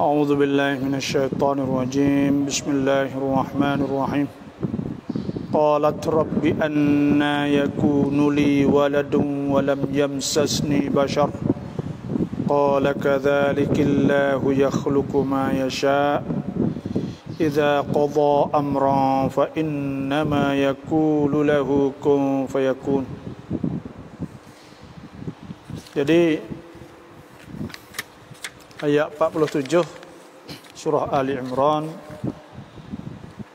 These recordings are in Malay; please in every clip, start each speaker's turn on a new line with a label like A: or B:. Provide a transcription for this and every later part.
A: أعوذ بالله من الشيطان الرجيم بسم الله الرحمن الرحيم قالت رب أنى يكون لي ولد ولم يمسسني بشر قال كذلك الله يخلق ما يشاء إذا قضى أمرا فإنما يقول له كن فيكون. Jadi ayat 47 surah Ali Imran,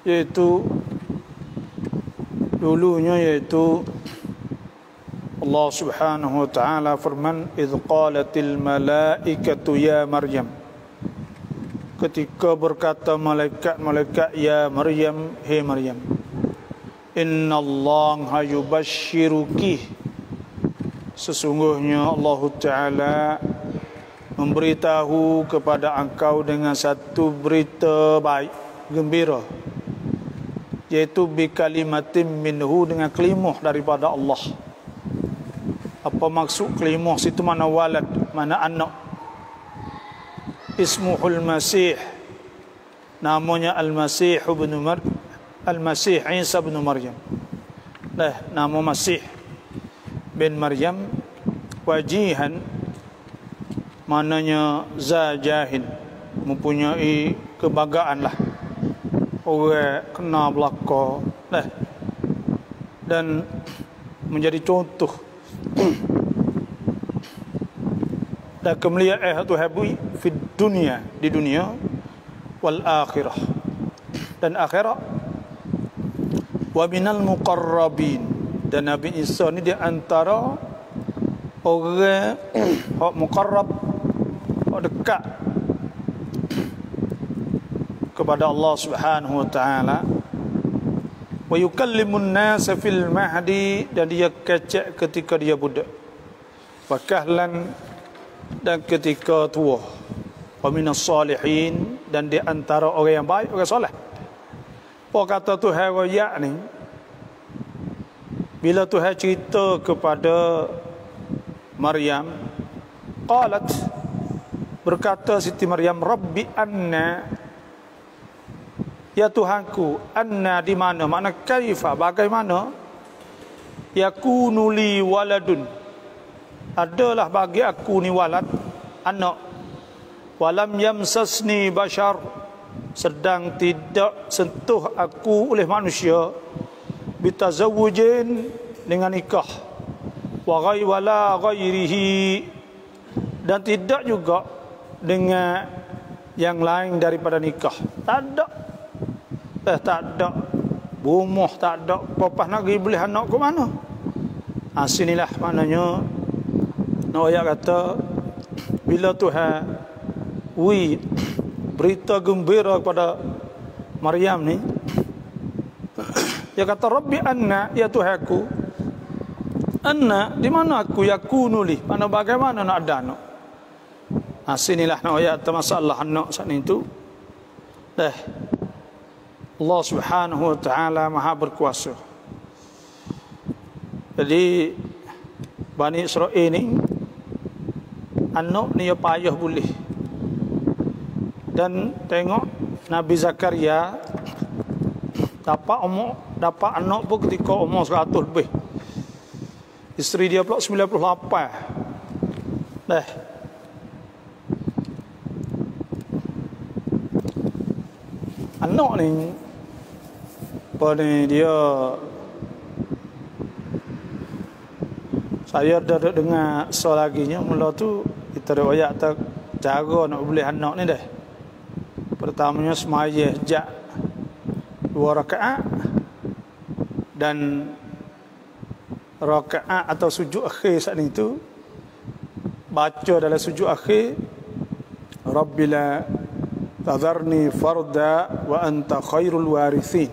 A: yaitu Allah Subhanahu wa taala firman, "Idz qalatil malaikatu ya Maryam." Ketika berkata malaikat-malaikat, ya Maryam, hei Maryam, innallaha yubashshiruki, sesungguhnya Allah Ta'ala memberitahu kepada engkau dengan satu berita baik, gembira, yaitu bi kalimatin minhu, dengan kelimah daripada Allah. Apa maksud kelimah situ? Mana walad, mana anak. Ismuhul Masih, namanya Al-Masih Al-Masih Isa bin Maryam. Nama Masih bin Maryam, wajihan, maknanya zajahin, mempunyai kebanggaan lah, orang kena belaka, dan menjadi contoh dan kemuliaan Tuhan di dunia wal akhirah, dan akhirat. Wa minal muqarrabin, dan Nabi Isa ni di antara orang hak muqarrab, hak dekat kepada Allah Subhanahu wa taala. Wa yukallimun nasa fil mahdi, dan dia kecek ketika dia budak. Wa kahlan, dan ketika tua. Wa minas salihin, dan di antara orang yang baik, orang soleh. Apa kata Tuhan royak ni? Bila Tuhan cerita kepada Maryam, qalat, berkata Siti Maryam, Rabbi anna, ya Tuhanku, anna di mana, makna kaifa, bagaimana, yakunu li waladun, adalah bagi aku ni walad, anak, walam yamsasni bashar, sedang tidak sentuh aku oleh manusia, bitazawujin, dengan nikah, wala ghairihi, dan tidak juga dengan yang lain daripada nikah. Tak ada rumah, tak ada popah nak pergi boleh anak ke mana. Sinilah maknanya ayat kata, bila Tuhan berita gembira kepada Maryam ni, dia kata Rabbi anna, ya Tuhanku, anna di mana aku, yakunu li, mana bagaimana nak ada anak. Sinilah ayat masalah anak saat itu. Allah Subhanahu wa taala Maha berkuasa. Jadi Bani Israel ni anak ni ya payah boleh. Dan tengok Nabi Zakaria dapat anak pun ketika umur 100 lebih. Isteri dia pula 98. Anak ni dia, saya dah dengar selaginya mula tu kita riwayat tak cara nak boleh anak ni dah. Pertamanya semaya jak 2 rakaat, dan rakaat atau sujud akhir saat itu baca dalam sujud akhir, Rabbila tadharni farda wa anta khairul warithin.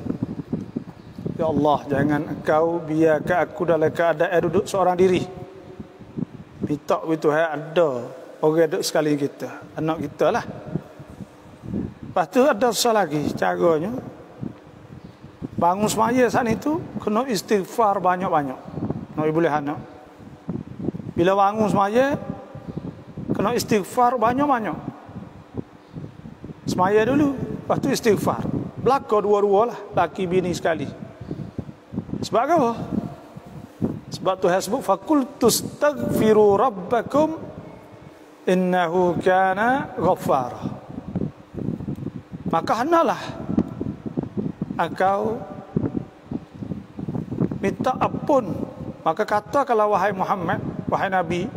A: Ya Allah, jangan engkau biarkan aku dalam keadaan duduk seorang diri. Minta itu ada orang duduk sekali kita, anak kita lah. Lepas tu ada soal lagi caranya, bangun semaya saat itu kena istighfar banyak-banyak nak boleh anak. Bila bangun semaya kena istighfar banyak-banyak. Semaya dulu, lepas tu istighfar. Belaka dua-dua lah, laki bini sekali. Sebab apa? Sebab Tuhan sebut faqultu astaghfiru rabbakum innahu kana ghaffara. Maka hendaklah engkau minta ampun. Maka katakanlah wahai Muhammad, wahai Nabi,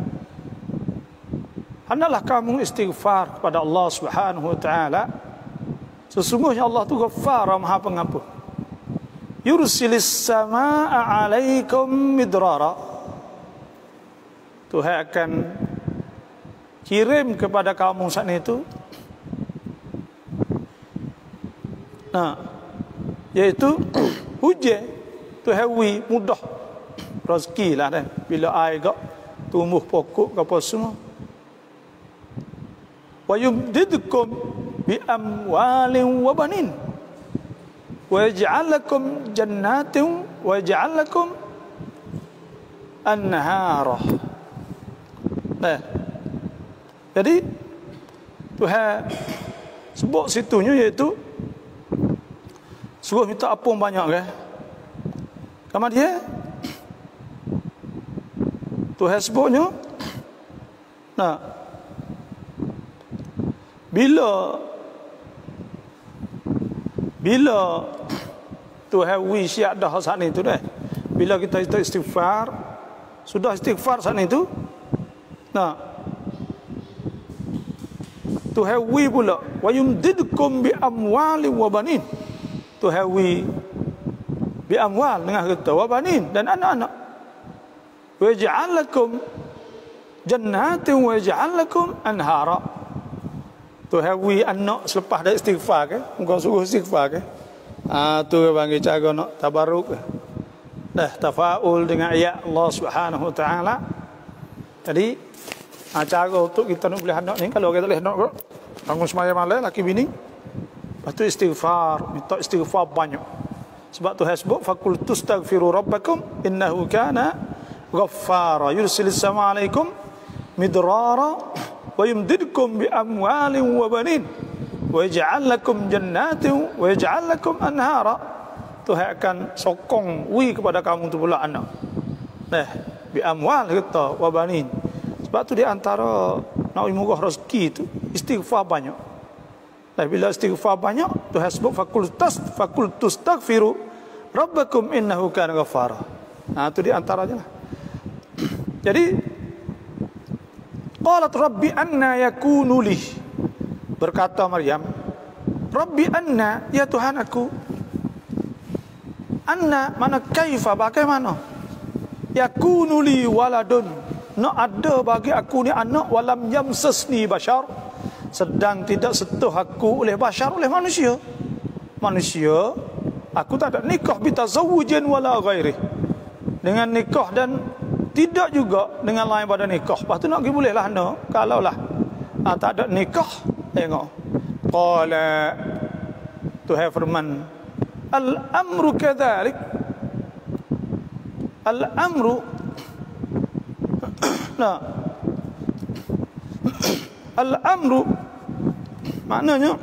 A: hendaklah kamu istighfar kepada Allah Subhanahu wa taala. Sesungguhnya Allah tu Ghaffar, Maha Pengampun. Yursilis samaa'a 'alaikum midrara. Tuhan akan kirim kepada kamu saat itu, yaitu hujan. Tuhan wi mudah rezeki lah dah. Bila air gak tumbuh pokok ke apa semua. Wa yumdidkum bi amwalin wa banin wa yaj'al lakum jannatin wa yaj'al lakum anhara. Nah, jadi Tuhan sebut situnya iaitu suruh minta ampun banyak kan. Kemudian Tuhan sebutnya, bila Tuhan siap dah saat itu dah. Bila kita istighfar, sudah istighfar saat itu, Tuhan pula wa yumdidkum bi amwali wa banin. Tuhan bi amwal dengan harta wa banin dan anak-anak. Wa yaj'al lakum jannatin wa yaj'al lakum anhara. Tuhan anak selepas dah istighfar ke, engkau suruh istighfar ke. Tu panggil cara nak tabarruk. Dah tafaul dengan ayat Allah Subhanahu wa taala. Jadi cara untuk kita nak boleh anak ni, kalau kita boleh anak bangun semaya malam laki bini, lepas tu istighfar, minta istighfar banyak. Sebab Tuhan sebut faqultu astaghfiru rabbakum innahu kana ghaffara yursilis sama alaikum midrara wa yumdidkum bi amwalin wa banin wa yaj'al lakum jannatin wa yaj'al lakum anhara. Tuhan akan sokong kepada kamu tu pula anak. Bi amwal kita wa banin. Sebab tu di antara nak murah rezeki tu istighfar banyak. Bila istighfar banyak, Tuhan sebut faqultu astaghfiru rabbakum innahu kana ghaffara. Tu di antaranya lah. Jadi qalat rabbi anna yakunu li, berkata Maryam, rabbi anna, ya Tuhan aku, anna mana kaifa, bagaimana, yakunu li waladun, nak ada bagi aku ni anak, walam yamsasni bashar, sedang tidak sentuh aku oleh bashar, oleh manusia. Aku tak ada nikah bitazawujin wala ghairi, dengan nikah dan tidak juga dengan lain pada nikah. Lepas tu nak pergi boleh lah anak. Kalau lah tak ada nikah, tengok. Qala, Tuhan firman, al-amru kadhalik. Al-amru al-amru maknanya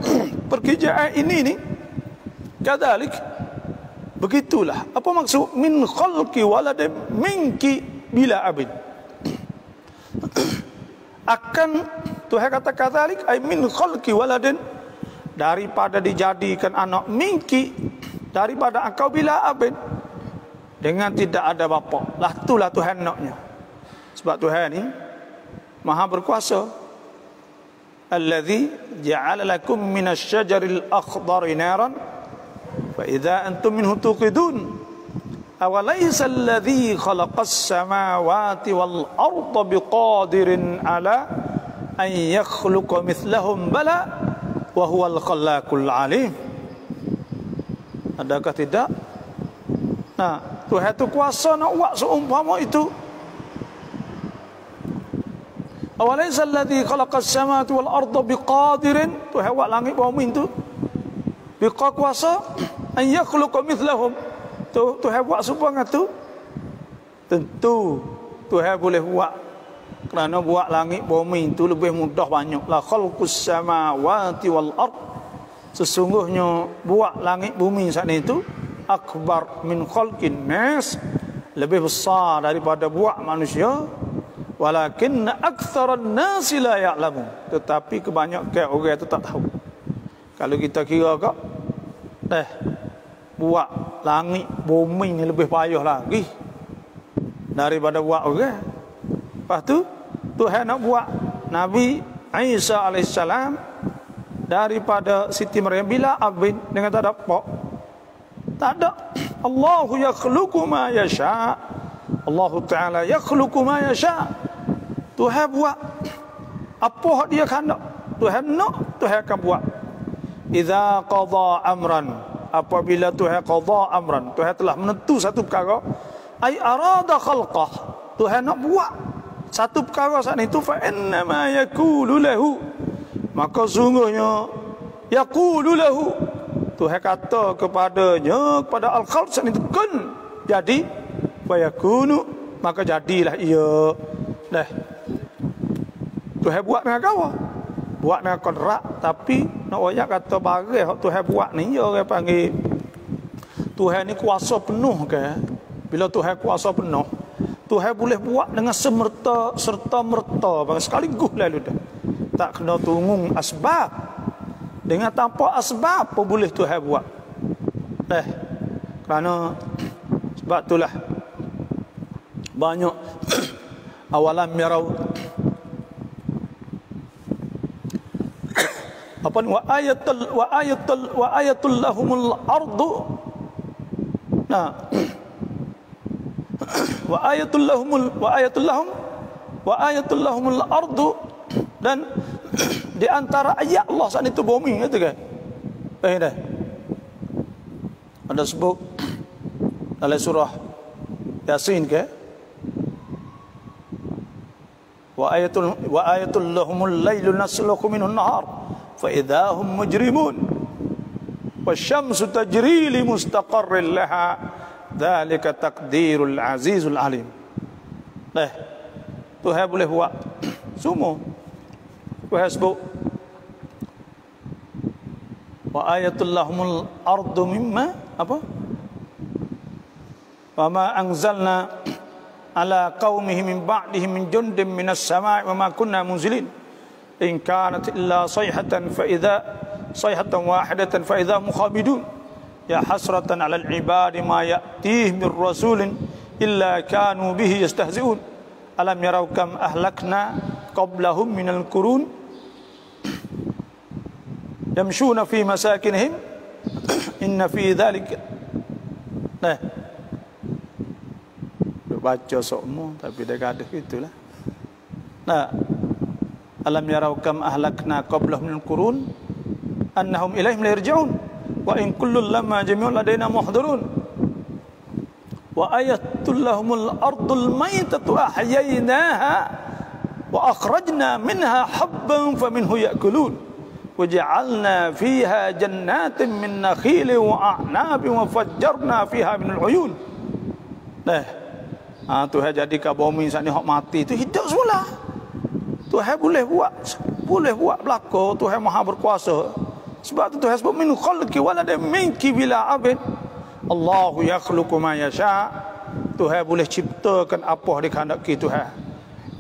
A: perkerjaan ini ni kadhalik, begitulah. Apa maksud min khalqi waladin minki bila abid, akan Tuhan kata kadhalik ay min khalqi waladin, daripada dijadikan anak minki, daripada engkau bila abid, dengan tidak ada bapa. Lah itulah Tuhan naknya. Sebab Tuhan ni Maha berkuasa. Allazi ja'ala lakum minasy-syajaril akhdari naran fa idza antum minhu tuqidun. Awalaysa alladhi khalaqas samawati wal arda biqadirin ala an yakhluqa mithlahum bala wa huwal khallaqul alim. Adakah tidak? Tuhan itu kuasa nak buat seumpama itu. Awalaysa alladhi khalaqas samawati wal arda biqadirin, Tuhan buat langit bumi itu biqakuasa an yakhluqa mithlahum. Tuhan buat supaya tu, tentu Tuhan boleh buat Kerana buat langit bumi itu lebih mudah banyak. La khalqus samawati wal ard. Sesungguhnya buat langit bumi saat itu akbar min khalqin nas, lebih besar daripada buat manusia. Walakinna aktsaran nasi la ya'lamun. Tetapi kebanyakan orang itu tak tahu. Kalau kita kira kak, buat langit bumi ni lebih payah lagi daripada buat orang. Lepas tu Tuhan nak buat Nabi Isa alaihissalam daripada Siti Maryam bila abid dengan tak ada apa. Tak ada. Allahu yakhluqu ma yasha. Allah Ta'ala yakhluqu ma yasha. Tuhan buat apa dia kena. Tuhan nak, Tuhan akan buat. Idza qada amran, apabila Tuhan qada amran, Tuhan telah menentu satu perkara, ai arada khalqah, Tuhan nak buat satu perkara saat itu, fa inna ma yaqulu lahu, maka sungguhnya yaqulu lahu, Tuhan kata kepadanya, kepada al-khalq saat itu, kun, jadi, fa yakunu, maka jadilah ia. Dah. Tuhan buat dengan kawa, buat dengan kodrak. Tapi nak wayak kata barang Tuhan buat ni, orang panggil Tuhan ni kuasa penuh ke? Bila Tuhan kuasa penuh, Tuhan boleh buat dengan serta merta sekaligus lalu dah. Tak kena tunggu asbab. Dengan tanpa asbab pun boleh Tuhan buat. Kerana sebab itulah banyak awalam yarau apa wa ayatul lahumul ardu, nah wa ayatul lahumul ardu, dan di antara ayat Allah saat itu bumi itu kan. Dah ada sebut dalam surah Yasin ke, wa ayatul lahumul lailu nasluhu minun nahar fa idahum mujrimun wasyamsu tajri li mustaqarrin laha dzalika taqdirul azizul alim. Tuhan boleh buat semua. Tuhan sebut wa ayatul lahumul ardu mimma apa, wa ma anzalna ala qaumihi min ba'dihi min jundin minas sama'i wa ma kunna munzilin in kanat illa sayhatan wahidatan fa idza mukhabidun ya hasratan 'alal 'ibadi ma ya'tihim bir rasulin illa kanu bihi yastahzi'un alam yarau kam ahlakna qablahum minal qurun yamshuna fi masakinihim inna fi dhalika. Baca semua tapi dia gaduh gitulah. Alam yarau kam ahlakna qablahum minal qurun annahum ilaihim la yarji'un wa in kullun lamma jami'un ladaina muhdharun wa ayatul lahumul ardul maytatu ahyaynaha wa akhrajna minha habban faminhu ya'kulun wa ja'alna fiha jannatin min nakhilin wa a'nabin wa fajjarna fiha minal 'uyun. Tuhan jadikan bumi saat ni hak mati itu hidup semula. Tuhan boleh buat belaka. Tuhan maha berkuasa. Sebab tu Tuhan sebut min khalqi walada minki bila abid. Allahu yakhluqu ma yasha. Tuhan boleh ciptakan apa dikehendaki Tuhan.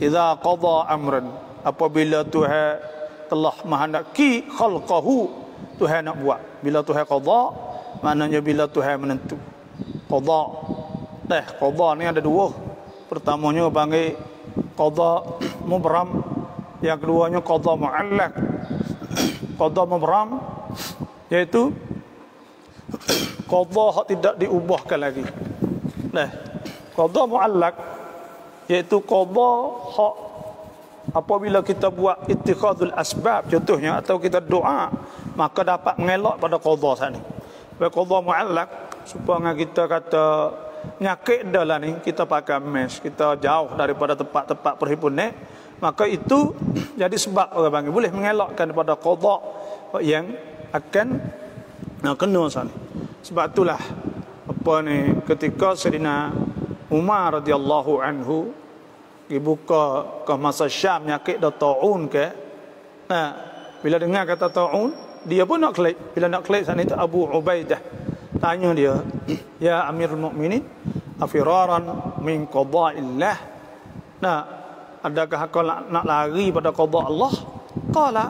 A: Idza qada amran, apabila Tuhan telah menghendaki khalqahu, Tuhan nak buat. Bila Tuhan qada, maknanya bila Tuhan menentu. Qada. Qada ni ada dua. Pertamanya panggil qada mubram, yang keduanya qada mu'allaq. Qada mubram iaitu qada hak tidak diubahkan lagi. Qada mu'allaq iaitu qada hak apabila kita buat ittikhadul asbab contohnya, atau kita doa, maka dapat mengelak pada qada sana. Qada mu'allaq supaya kita kata nyakit dah lah ni, kita pakai mes, kita jauh daripada tempat-tempat perhimpunan, maka itu jadi sebab orang panggil boleh mengelakkan daripada qada yang akan kena sana. Sebab itulah apa ni, ketika Sayyidina Umar radhiyallahu anhu Pergi buka ke masa Syam nyakit dah ta'un ke. Nah, bila dengar kata ta'un, dia pun nak klik. Bila nak klik sana itu Abu Ubaidah tanya dia, ya Amirul Mukminin, afiraran min qada'illah. Nah, adakah kau nak lari pada qada Allah? Qala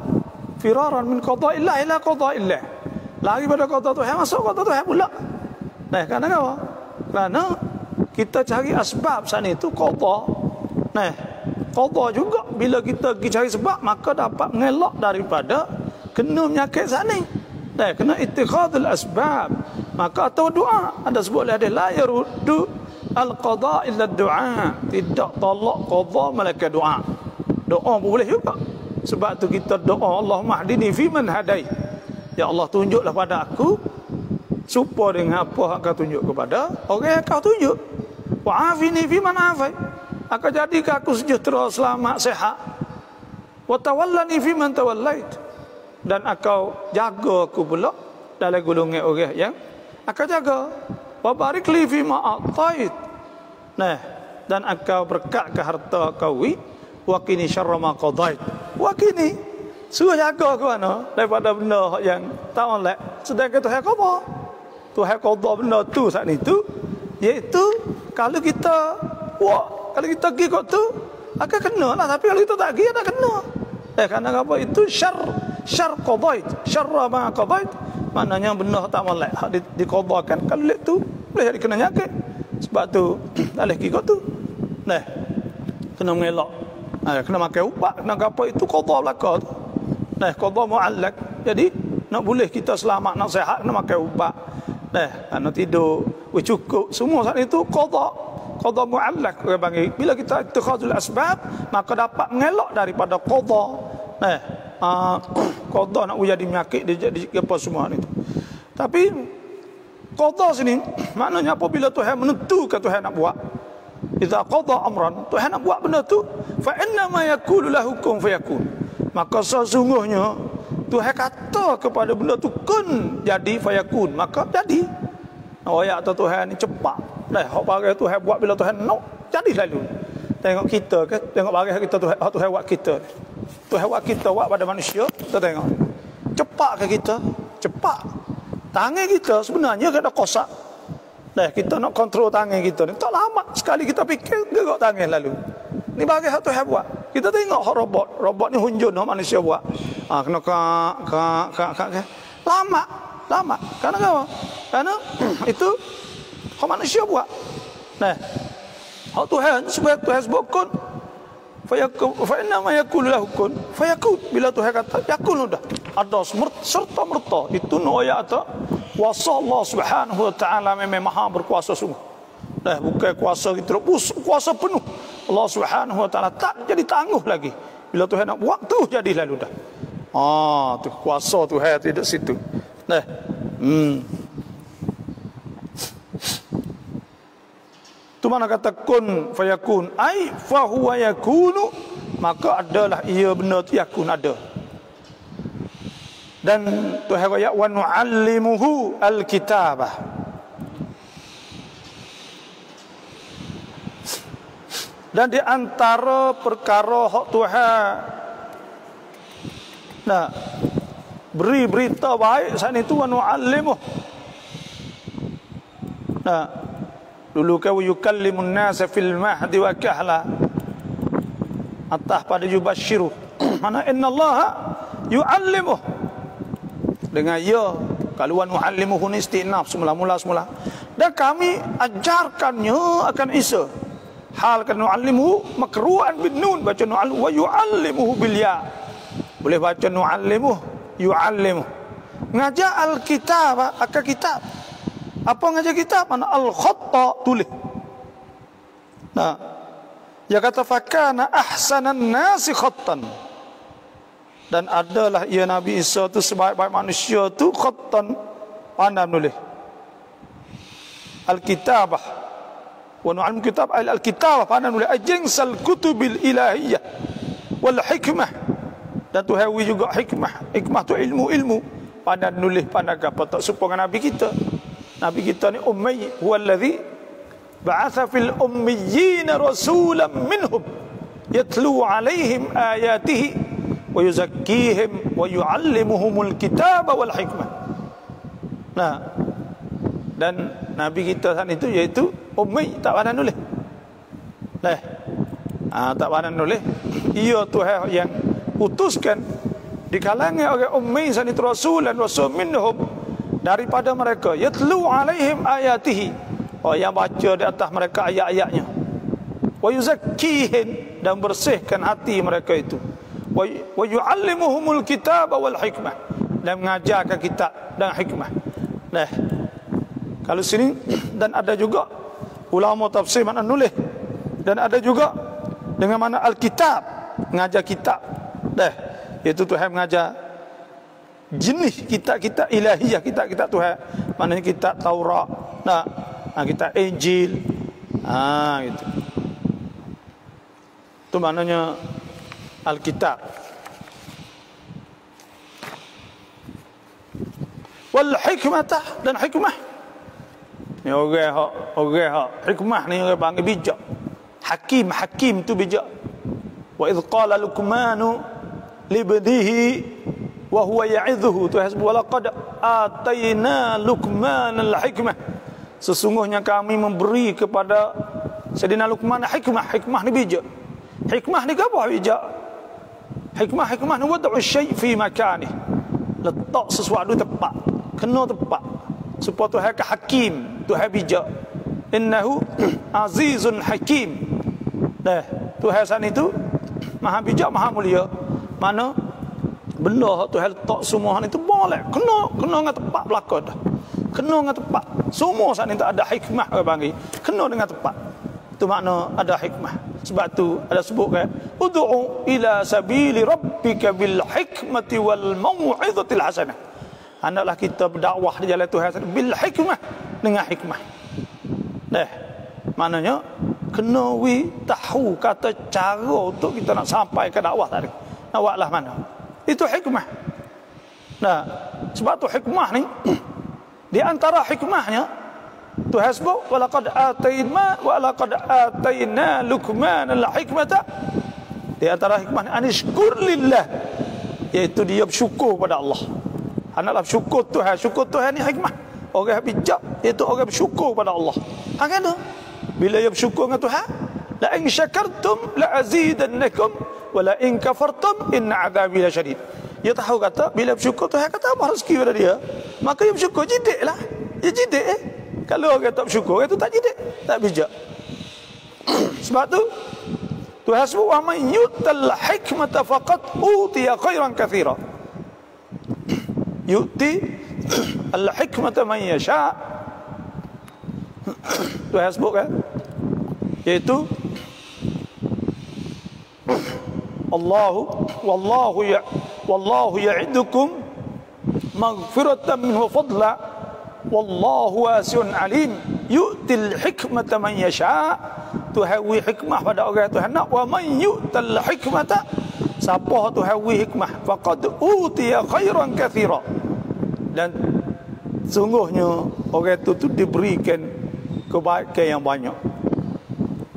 A: firaran min qada'illah ila qada'illah. Lari pada qada Tuhan, masuk qada Tuhan pula. Nah, kerana apa? Kerana kita cari asbab sana itu qada. Nah, qada juga bila kita pergi cari sebab, maka dapat mengelak daripada kena penyakit sana. Nah, kena ittikhadul asbab. Maka atau doa, ada sebut hadis la yaruddu al-qada illa doa. Tidak tolak qada melainkan doa. Doa pun boleh juga. Sebab tu kita doa, Allahumma hdini fi man hadai. Ya Allah, tunjuklah pada aku supaya dengan apa kau tunjuk kepada orang yang kau tunjuk. Wa afini fi man afai. Akan jadikan aku sejahtera, selamat, sehat. Wa tawallani fi man tawallait. Dan akau jaga aku pula dalam golongan orang yang akau jaga. Wa barik li fi ma atait. Nah, dan akau berkat ke harta kau wa qini syarra ma qadait. Wa qini, suruh jaga ke mana daripada benda yang tak molek. Sedangkan Tuhan qada. Tuhan qada benda tu saat itu, iaitu kalau kita kalau kita pergi kat tu akan kena lah, tapi kalau kita tak pergi tak kena. Kerana apa? Itu syar qadait, syarra ma qadait, maknanya benda tak molek hak diqadakan. Kalau lek tu boleh jadi kena nyakit. Sebab tu tak boleh pergi kat tu. Nah, kena mengelak. Kena makan ubat, kena apa, itu qada belaka tu. Nah, qada muallak. Jadi nak boleh kita selamat, nak sihat, kena makan ubat. Nah, kena tidur cukup, semua saat itu qada muallak orang panggil. Bila kita ittikhadul asbab, maka dapat mengelak daripada qada. Nah, qada nak jadi penyakit dia jadi apa semua itu. Tapi qada sini maknanya apabila Tuhan menentukan Tuhan nak buat. Idza qada amran, Tuhan nak buat benda tu, fa inna ma yaqulu lahu kun fayakun. Maka sesungguhnya Tuhan kata kepada benda tu kun, jadi fayakun, maka jadi. Ayat atau Tuhan ni cepat. Dah, hak barang Tuhan buat bila Tuhan nak, jadi lalu. Tengok kita ke, tengok barang kita Tuhan buat kita. Tuhan buat kita buat pada manusia, kita tengok. Cepat ke kita? Cepat. Tangan kita sebenarnya kena kosak. Dah, kita nak kontrol tangan kita ni. Tak lama sekali kita fikir gerak tangan lalu. Ni barang hak Tuhan buat. Kita tengok hak robot. Robot ni hunjun hak manusia buat. Kena kak. Lama. Karena apa? Karena itu hak manusia buat. Nah, hak Tuhan sebab Tuhan sebut kun fayakun, fa inna ma yakulu lahu kun fayakun. Bila Tuhan kata yakun sudah ada serta merta. Itu ayat atau kuasa Allah Subhanahu wa taala memang maha berkuasa sungguh. Dah, bukan kuasa kita kuasa penuh. Allah Subhanahu wa taala tak jadi tangguh lagi. Bila Tuhan nak buat tu jadi lalu dah. Tu kuasa Tuhan tidak situ. Nah. Tu mana kata kun fayakun, ai fa huwa yakunu, maka adalah ia benda tu yakun ada. Dan Tuhan kata wa nu'allimuhu alkitabah. Dan di antara perkara hak Tuhan nah beri berita baik saat itu wa nu'allimuh. Nah, dulu kau yukallimun nasa fil mahdi wa kahla. Atas pada yubashiru. Mana innallaha yu'allimuh. Dengan ya, kalau wa nu'allimuhu ni istinaf semula. Dan kami ajarkannya akan Isa. Hal kan nu'allimuhu makru'an bin nun, baca nu'allimuhu wa yu'allimuhu bil ya. Boleh baca nu'allimuhu yu'allimuh. Ngajar al-kitab, akan kitab. Apa ngajar kitab? Mana al-khatta, tulis. Nah, dia kata fakana ahsanan nasi khattan. Dan adalah ia Nabi Isa tu sebaik-baik manusia tu khattan, pandai menulis. Al-kitabah wa nu'allim kitab al-kitabah, pandai menulis ajinsal kutubil ilahiyah wal hikmah. Dan Tuhan juga hikmah tu ilmu, pandai nulis, pandai apa tak serupa dengan Nabi kita. Nabi kita ni ummi, huwallazi ba'atha fil ummiyyin rasulan minhum yatlu alaihim ayatihi wa yuzakkihim wa yuallimuhumul kitaba wal hikmah. Nah, dan Nabi kita saat itu iaitu ummi, tak pandai nulis. Tak pandai nulis. Ia Tuhan yang utuskan di kalangan orang ummi saat itu rasulan rasul minhum, daripada mereka, yatlu alaihim ayatihi, yang baca di atas mereka ayat-ayatnya, wa yuzakkihim, dan bersihkan hati mereka itu, wa yuallimuhumul kitaba wal hikmah, dan mengajarkan kitab dan hikmah. Nah, kalau sini, dan ada juga ulama tafsir makna nulis, dan ada juga dengan mana al-kitab, mengajar kitab. Iaitu Tuhan mengajar jenis kitab-kitab ilahiyah, kitab-kitab Tuhan, maknanya kitab Taurat, kitab Injil, gitu. Itu maknanya al-kitab. Wal hikmah, dan hikmah. Ni orang hikmah ni orang panggil bijak. Hakim tu bijak. Wa idh qala Luqmanu libnihi wa huwa ya'idhuhu, tu hasbu laqad atayna Luqman al-hikmah. Sesungguhnya kami memberi kepada Sayyidina Luqman hikmah. Hikmah ni bijak. Hikmah ni apa bijak? Hikmah ni wad'u syai' fi makanih. Letak sesuatu tepat, kena tepat, supaya Tuhan ke hakim, Tuhan bijak. Innahu azizun hakim. Tuhan sana itu maha bijak, maha mulia. Mana benda Tuhan letak semua itu boleh, kena dengan tepat belaka dah. Kena dengan tepat. Semua sana itu ada hikmah orang panggil. Kena dengan tepat. Itu makna ada hikmah. Sebab tu ada sebut kan, ud'u ila sabili rabbika bil hikmati wal mau'izatil hasanah. Hendaklah kita berdakwah di jalan Tuhan bil hikmah, dengan hikmah. Maknanya kena tahu kata cara untuk kita nak sampai ke dakwah tadi. Awaklah mana? Itu hikmah. Sebab tu hikmah ni di antara hikmahnya Tuhan sebut walaqad atayna Luqman al-hikmata. Di antara hikmah anishkur lillah, iaitu dia bersyukur pada Allah. Hendaklah bersyukur Tuhan. Syukur Tuhan ni hikmah. Orang bijak iaitu orang bersyukur pada Allah. Kan? Bila dia bersyukur dengan Tuhan, la in syakartum la azidannakum wa la in kafartum inna adzabi lasyadid. Dia tahu kata bila bersyukur Tuhan kata apa rezeki pada dia, maka dia bersyukur jidiklah. Dia jidik Kalau orang tak bersyukur, itu tak jidik, tak bijak. Sebab tu Tuhan sebut wa man yu'tal hikmata faqad utiya khairan katsira. Yu'ti al-hikmata man yasha. Tuhan sebut kan, iaitu wallahu ya'idukum maghfiratan minhu wa fadla wallahu wasi'un alim. Yu'til hikmata man yasha. Tuhan wi hikmah pada orang Tuhan nak. Wa man yu'tal hikmata, siapa Tuhan wi hikmah, faqad utiya khairan katsira. Dan sungguhnya orang itu diberikan kebaikan yang banyak.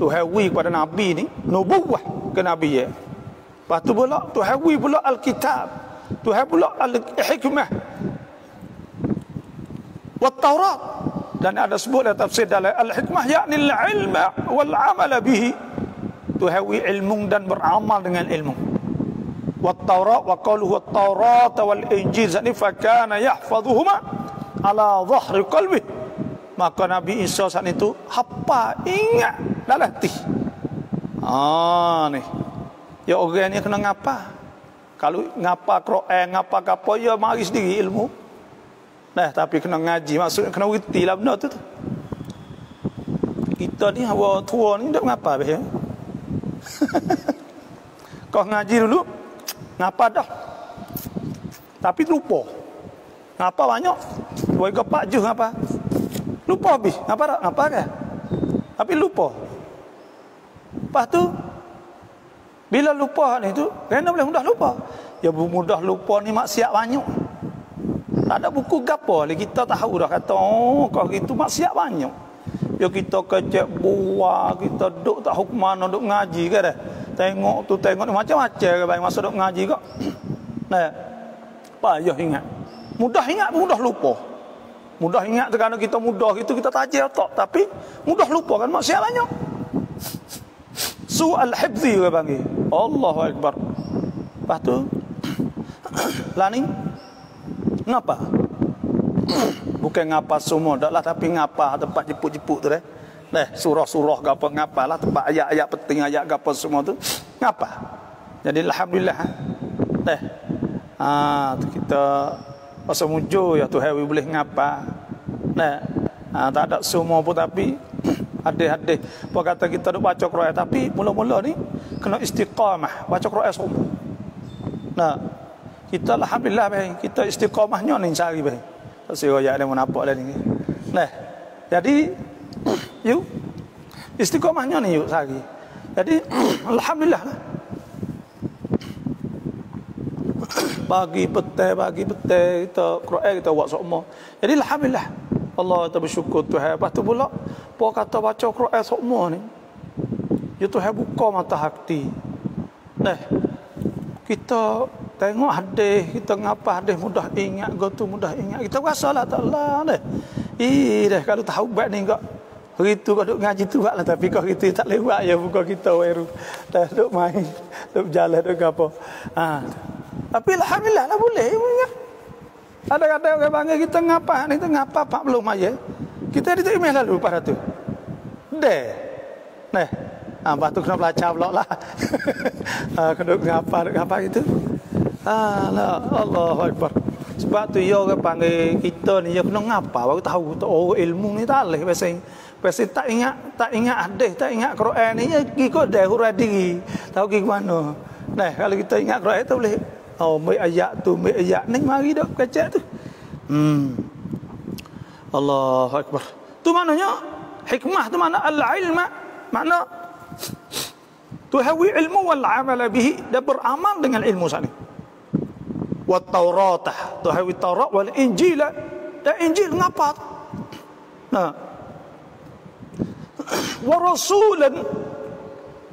A: Tuhan wi kepada Nabi ni nubuwah ke Nabi ya. Lepas tu pula Tuhan wi pula Alkitab, Tuhan pula Al-Hikmah wa Taurat. Dan ada sebut dalam tafsir dalam Al-Hikmah yakni al-ilma wal amal bihi. Tuhan wi ilmu dan beramal dengan ilmu. Wa Taurat wa qaluhu at-Taurat wal Injil zani fa kana yahfazuhuma ala dhahri qalbi. Maka Nabi Isa saat itu hafal, ingat dalam hati. Ni ya orang ni kena ngapa. Kalau ngapa Quran, ngapa apa ya mari sendiri ilmu. Tapi kena ngaji, maksudnya kena reti lah benda tu. Kita ni hawa tua ni tak ngapa be. Kau ngaji dulu, ngapa dah. Tapi lupa. Ngapa banyak? Buat ke pak juh ngapa? Lupa habis. Ngapa kan? Tapi lupa. Lepas tu bila lupa ni tu, kena boleh mudah lupa. Ya mudah lupa ni maksiat banyak. Tak ada buku gapo lagi kita tahu dah kata kau gitu maksiat banyak. Ya kita kecek buah, kita duk tak hukman duk ngaji ke dah. tengok tu tengok ni macam-macam ke bang masa duk ngaji kok. Nah, payah ingat. Mudah ingat, mudah lupa. Mudah ingat kerana kita mudah itu kita tajir otak, tapi mudah lupa kan maksiat banyak. Su'al hifzi ke panggil. Allahu akbar. Lepas tu lah ni ngapa? Bukan ngapa semua dak lah, tapi ngapa tempat jeput-jeput tu surah-surah ke apa ngapalah, tempat ayat-ayat penting, ayat ke apa semua tu ngapa. Jadi alhamdulillah tu kita masa mujur ya Tuhan boleh ngapa. Tak ada semua pun, tapi hadis-hadis apa kata kita duk baca Quran, tapi mula-mula ni kena istiqamah baca Quran semua. Kita alhamdulillah baik, kita istiqamahnya ni cari baik. Tak sira ayat dia menampak dah ni. Jadi yuk istiqamahnya ni yuk cari. Jadi alhamdulillah lah. Pagi petang kita Quran kita buat semua. Jadi alhamdulillah. Allah kita bersyukur Tuhan. Lepas tu pula apa kata baca Quran semua ni, ya Tuhan buka mata hati. Kita tengok hadis, kita ngapa hadis mudah ingat, gotu mudah ingat. Kita rasalah taklah kalau tahu bat ni kok hari tu kau duk ngaji tu lah, tapi kau itu tak lewat ya buka kita weru. Duk main, duk jalan duk apa. Tapi alhamdulillah lah boleh ingat. Ada-ada orang panggil kita ngapa ni tu ngapa 40 maya. Kita ada email lalu pada tu. Lepas tu kena belajar pula lah. Kena ngapa gitu. Allahu Akbar. Sebab tu ya orang panggil kita ni ya kena ngapa baru tahu ilmu ni tak boleh pasal tak ingat hadis, tak ingat Quran ni ya ikut dah huruf diri. Tahu ke mana. Kalau kita ingat Quran tu boleh mai ayat tu, mai ayat ni mari dak baca tu. Allahu Akbar. Tu maknanya hikmah tu mana al-ilma, makna tuhawi ilmu wal amal bihi, dan beramal dengan ilmu sana. Wa Tauratah, tuhawi Taurat wal Injil, dan Injil ngapa? Wa rasulan,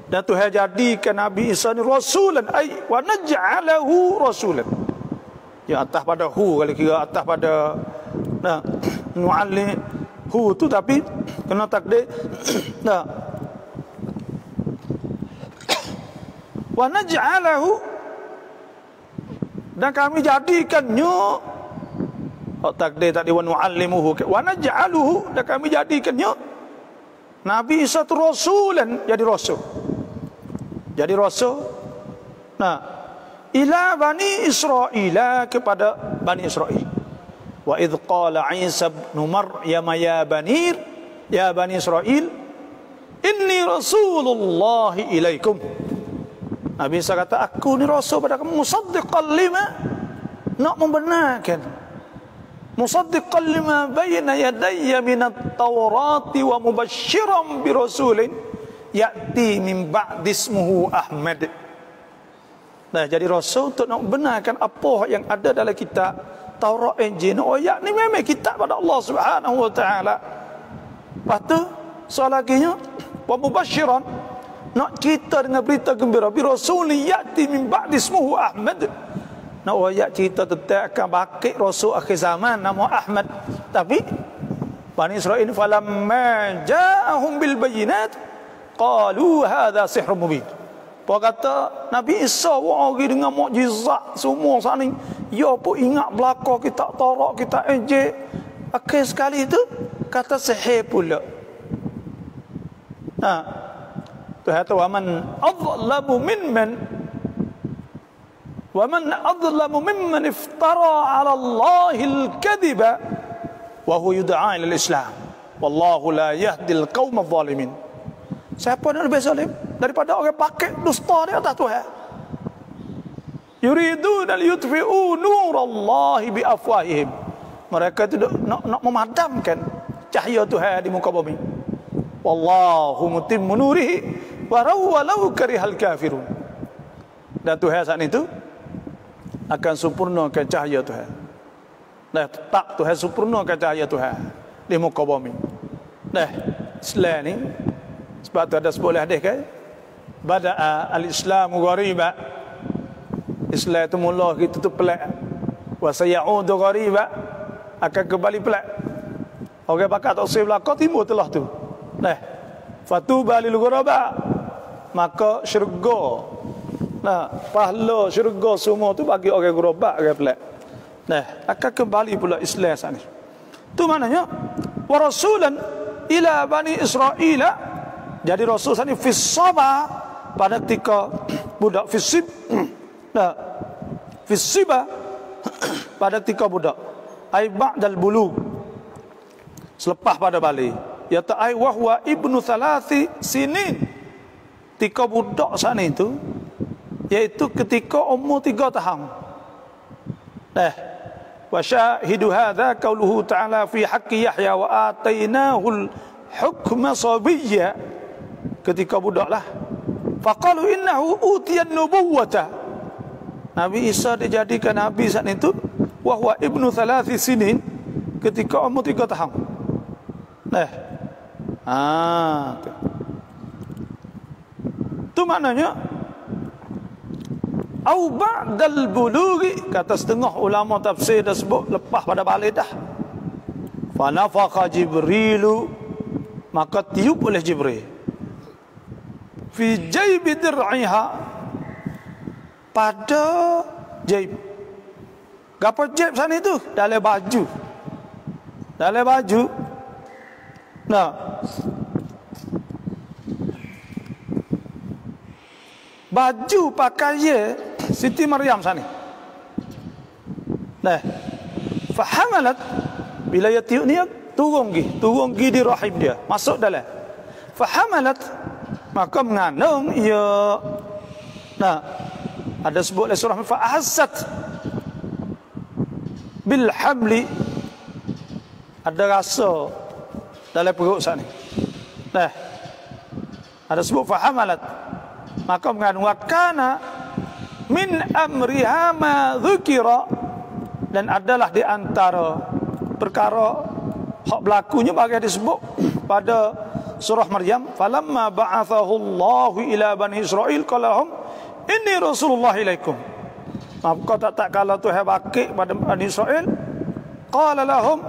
A: dan Tuhan jadikan Nabi Isa ni rasulan, ai wa naj'alahu rasulan. Ya atas pada hu, kalau kira atas pada nu'alli hu tu, tapi kena takdir wa naj'alahu, dan kami jadikannya takdir tadi wa nu'allimuhu wa naj'aluhu, dan kami jadikannya Nabi Isa tu rasulan, jadi rasul. Ila Bani Israel, kepada Bani Israel. Wa idh qala Isa ibn Maryam ya Bani Israel inni Rasulullah ilaikum. Nabi Isa kata, aku ni rasul pada kamu, musaddiqan lima, nak membenarkan, musaddiqan lima bayna yadayya minat Taurati wa mubashiran bi rasulin ya'ti min ba'di ismuhu Ahmad. Jadi rasul untuk nak membenarkan apa yang ada dalam kitab Taurat, Injil. Ya ni memang kitab pada Allah Subhanahu wa taala. Lepas tu soal laginya wa mubashiran, nak cerita dengan berita gembira bi rasulin ya'ti min ba'di ismuhu Ahmad. Nak ayat cerita tentang akan bangkit rasul akhir zaman nama Ahmad. Tapi Bani Israel falamma ja'ahum bil bayyinat qalu hadza sihrun mubin. Apa kata Nabi Isa wahai dengan mukjizat semua sana, ya pun ingat belaka kita Taurat, kita Injil, akhir sekali itu kata sihir pula. Tuhan kata waman adlamu mimman iftara ala Allahil kadhiba wa huwa yud'a ila al-Islam wallahu la yahdi al-qaum adh-dhalimin. Siapa yang lebih zalim daripada orang pakai dusta di atas Tuhan? Yuriduna liyutfi'u nurallahi bi afwahihim. Mereka itu nak memadamkan cahaya Tuhan di muka bumi. Wallahu mutimmu nurihi walau karihal kafirun. Dan Tuhan saat itu akan sempurnakan cahaya Tuhan. Tak Tuhan sempurnakan cahaya Tuhan di muka bumi. Islam ni sebab tu ada sebuah hadis kan, bada'a al-islamu ghariba, Islam itu mula kita tu pelak, wa sayaudu ghariba, akan kembali pelak. Orang pakat tak usah belakang timur telah tu. Nah, fatuba lil ghuraba, maka syurga, nah, pahala syurga semua tu bagi orang ghuraba, orang pelak. Nah, akan kembali pula Islam sana. Tu maknanya wa rasulan ila bani Israil. Jadi Rasul sana fis saba, pada ketika budak fisib, nah, fisiba pada ketika budak ai ba'dal bulugh, selepas pada balik, ya ta'ai wahwa ibnu thalathi sinin, ketika budak sana itu yaitu ketika umur 3 tahun. Nah, wa syahidu hadza qauluhu ta'ala fi haqqi Yahya wa atainahu al-hukma sabiyya, ketika budaklah faqalu innahu utiyan nubuwwata, Nabi Isa dijadikan nabi saat itu, wahwa ibnu thalathi sinin, ketika umur 3 tahun. Nah, tu maknanya au ba'dal bulughi, kata setengah ulama tafsir dah sebut lepas pada balik dah. Fa nafakha Jibrilu, maka tiup oleh Jibril fi jaybi dir'iha, pada jaib. Gapo jaib sana itu? Dalam baju. Dalam baju. Nah, baju pakaian Siti Maryam sana. Nah, fahamalat, bila ia tiup ni turun gi di rahim dia, masuk dalam. Fahamalat, maka mengandung ia. Nah, ada sebut oleh surah fa'ahassat bil hamli, ada rasa dalam perut sana. Nah, ada sebut fahamalat, maka mengandung, wa kana min amriha ma dzukira, dan adalah di antara perkara hak berlakunya bagi disebut pada surah Maryam, falamma ba'athahu Allahu ila bani Israil qala lahum inni Rasulullah ilaikum, maka tak kala Tuhan bakik pada Bani Israel, qala lahum,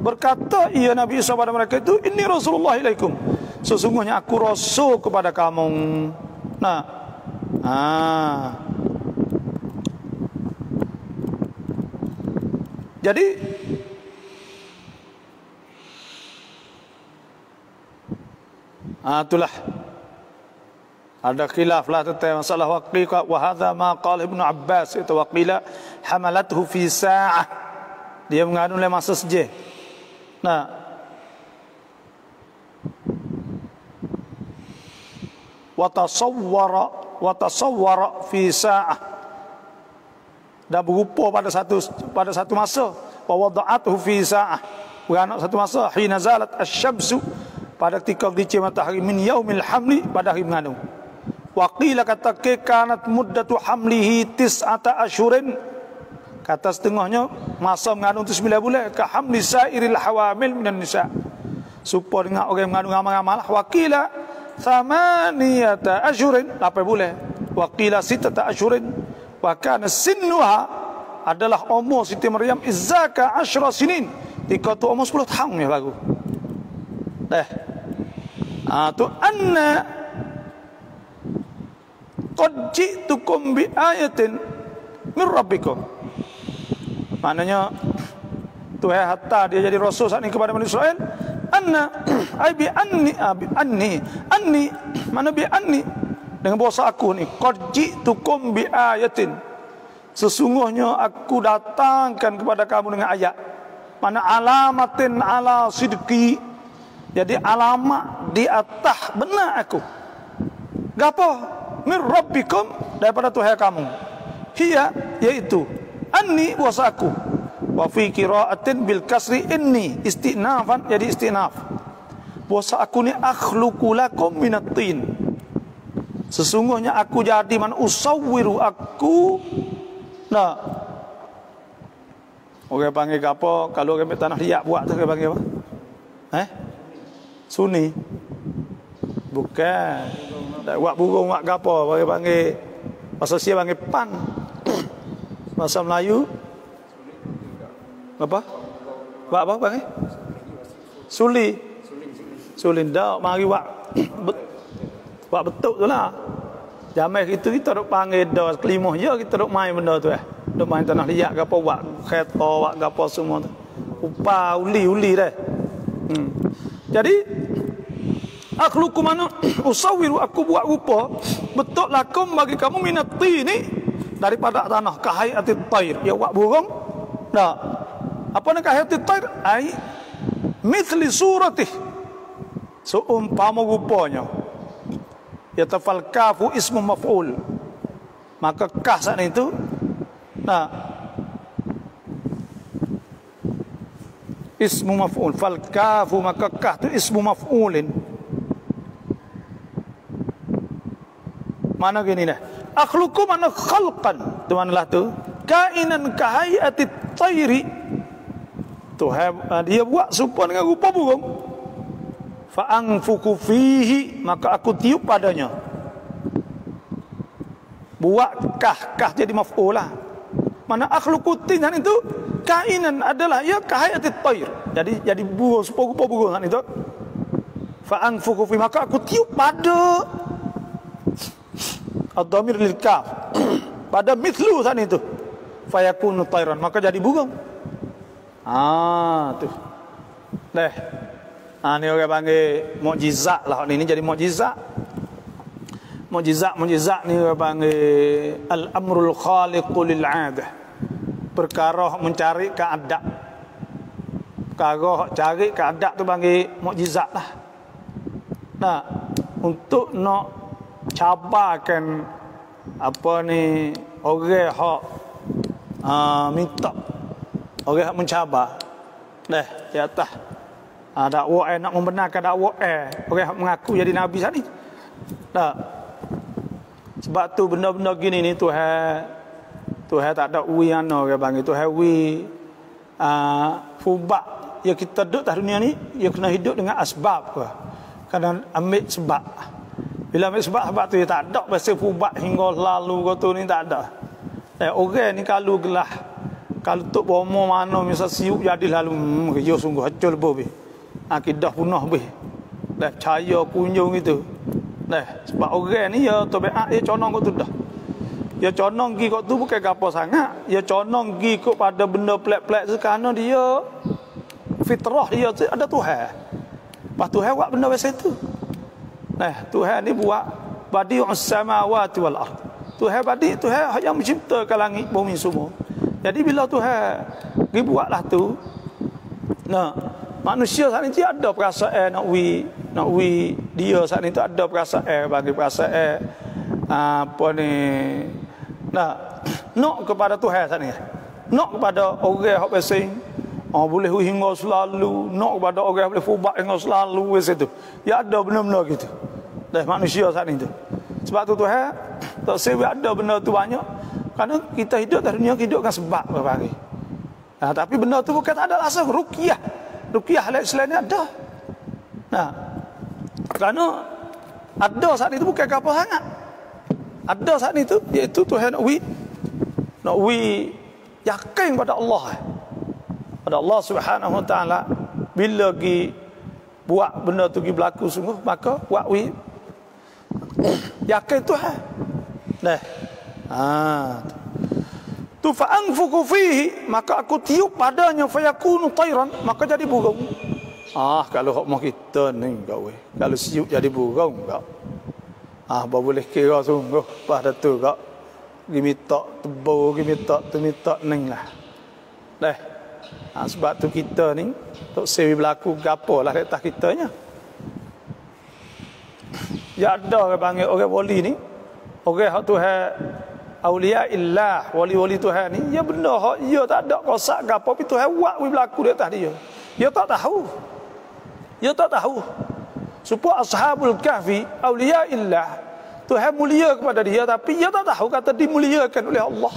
A: berkata ia Nabi Isa pada mereka itu, inni Rasulullah ilaikum, sesungguhnya aku rasul kepada kamu. Nah, jadi itulah ada khilaf lah tentang masalah waqi, wa hadza ma qala Ibnu Abbas, itu waqila hamalathu fi sa'ah, dia mengandung dalam masa sejam. Nah, wa tasawwara fi sa'ah, dah berupa pada satu masa, wa wada'athu fi sa'ah, beranak satu masa, hina zalat asy-syamsu, pada ketika gelincir matahari, min yaumil hamli, pada hari mengandung. Waqila, kata kanat muddatu hamlihi tis'ata ashurin, kata setengahnya masa mengandung itu 9 bulan, ka hamli sairil hawamil minan nisa, supaya dengan orang mengandung amal-amal. Waqila thamaniyata ashurin, 8 bulan. Waqila sittata ashurin, wa kana sinnuha, adalah umur Siti Maryam izzaka 10 sinin, ketika tu umur 10 tahun ya baru. Dah. Tu anna qad ji'tukum bi ayatin min rabbikum, maknanya Tuhan hatta dia jadi rasul saat ini kepada Bani Israel. Anna ai bi anni mana bi anni, dengan bahasa aku ni, qad ji'tukum bi ayatin, sesungguhnya aku datangkan kepada kamu dengan ayat, mana alamatin ala sidqi, jadi alamat di atas benar aku. Gapo? Min rabbikum, daripada Tuhan kamu. Hiya, yaitu anni, bahasa aku. Wa fi qira'atin bil kasri inni, istinafan, jadi istinaf. Bahasa aku ni akhluqu lakum minat tin, sesungguhnya aku jadi man usawwiru, aku. Nah, orang panggil apa kalau orang tanah liat buat tu, orang panggil apa? Suni. Bukan. Wak burung wak gapo bagi panggil bahasa Sia panggil pan. Bahasa Melayu apa? Wak apa panggil? Suli. Sulin dah mari wak wak betul tu lah. Jamai kita duk panggil dah kelimoh je kita duk main benda tu Duk main tanah liat gapo wak kereta wak gapo semua tu. Upa uli dah. Jadi akhluqu mana usawiru aku buat rupa betul lakum bagi kamu minati ni daripada tanah kahayati tair ya wak burung dah apa nak kahayati tair ai mithli suratih seumpama rupanya ya tafal kafu ismu maf'ul maka kah saat itu nah ismu maf'ul fal kafu maka kah tu ismu maf'ulin mana gini dah akhluqu mana khalqan tu manalah tu kainan kahayati tayri tu dia buat serupa dengan rupa burung fa anfuku fihi maka aku tiup padanya buat kah jadi maf'ul lah mana akhluqu tinan itu kainan adalah ya kahayati tayr jadi burung serupa rupa burung kan itu fa anfuku fihi maka aku tiup pada ad-dhamir lil kaf pada mithlu saat itu fayakunu tayran maka jadi burung tu deh ni orang panggil mukjizat lah ini jadi mukjizat ni orang panggil al-amrul khaliqu lil 'adah perkara mencari keadaan perkara cari keadaan tu panggil mukjizat lah nah untuk nak cabarkan apa ni orang hak minta orang hak mencabar dah di atas dakwa nak membenarkan dakwa orang hak mengaku jadi nabi sat ni dah sebab tu benda-benda gini ni Tuhan tak ada wi ana orang panggil Tuhan wi fubak ya kita duduk atas dunia ni ya kena hidup dengan asbab ke kena ambil sebab bila ambil sebab tu dia tak ada pasal fubat hingga lalu kata ni tak ada. Orang ni kalau gelah kalau tok bomo mana misal siup jadi lalu yo sungguh hacul lebih. Akidah punah lebih. Dah percaya kunjung itu. Dah sebab orang ni ya tabiat dia conong kau tu dah. Ya conong gi kau tu bukan gapo sangat. Ya conong gi kau pada benda pelak-pelak sekana dia fitrah dia ada Tuhan. Pas Tuhan buat benda macam tu. Tuhan ni buat badi'us samawati wal ard. Tuhan yang menciptakan langit bumi semua. Jadi bila Tuhan dia buatlah tu. Manusia saat ni dia ada perasaan nak wi dia saat ni tu ada perasaan bagi perasaan apa ni nak kepada Tuhan saat ni. Nak kepada orang hak pesing boleh hingga selalu nak kepada orang boleh fubat hingga selalu situ. Ya ada benda-benda gitu. Dah manusia saat ini tu. Sebab tu Tuhan tak sebab ada benda tu banyak. Kerana kita hidup dalam dunia hidup dengan sebab apa hari. Tapi benda tu bukan tak ada asal ruqyah. Ruqyah selain ni ada. Kerana ada saat itu bukan apa sangat. Ada saat itu iaitu Tuhan nak yakin pada Allah. Pada Allah Subhanahu Wa Taala bila gi buat benda tu gi berlaku sungguh maka buat yakin Tuhan. Tu fa anfuku fihi maka aku tiup padanya fayakunu tayran maka jadi burung. Kalau hak mau kita ni kau kalau siup jadi burung kau. Boleh kira sungguh pada tu kau diminta tebau diminta ning lah. Sebab tu kita ni tok sewi berlaku gapo lah atas kitanya. Ya ada orang panggil orang wali ni orang hak Tuhan aulia illah wali-wali Tuhan ni ya benda hak dia tak ada kosak gapo tapi Tuhan buat berlaku di atas dia. Dia tak tahu supaya ashabul kahfi aulia illah Tuhan mulia kepada dia tapi dia tak tahu kata dimuliakan oleh Allah.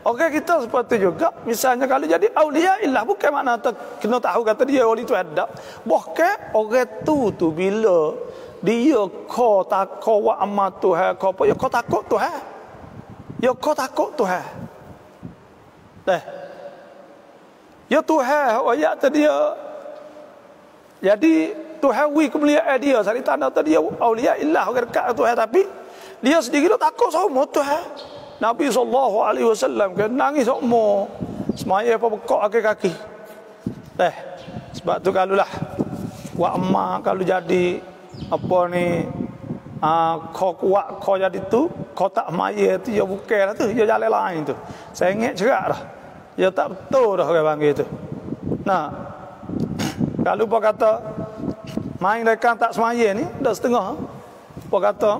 A: Okey, kita seperti juga. Misalnya kalau jadi aulia illah, bukan makna kena tahu kata dia wali tu ada. Bahkan orang tu bila dia kau takut wa amat Tuhan, kau apa ya kau takut Tuhan. Ya kau takut Tuhan. Ya Tuhan ayat tadi dia. Jadi Tuhan wi kemuliaan dia, sari tanda tadi dia aulia illah orang dekat Tuhan, tapi dia sendiri tu takut sama Tuhan. Nabi SAW kan nangis semua semaya apa bekok kaki-kaki. Sebab tu kalulah wa amma kalau jadi apa ni kau kuat kau jadi tu kau tak maya tu ya bukan lah tu, ya jalan lain tu. Saya ingat cerak dah. Ya tak betul dah orang panggil tu. Nah, kalau apa kata main dekat tak semaya ni dah setengah. Apa kata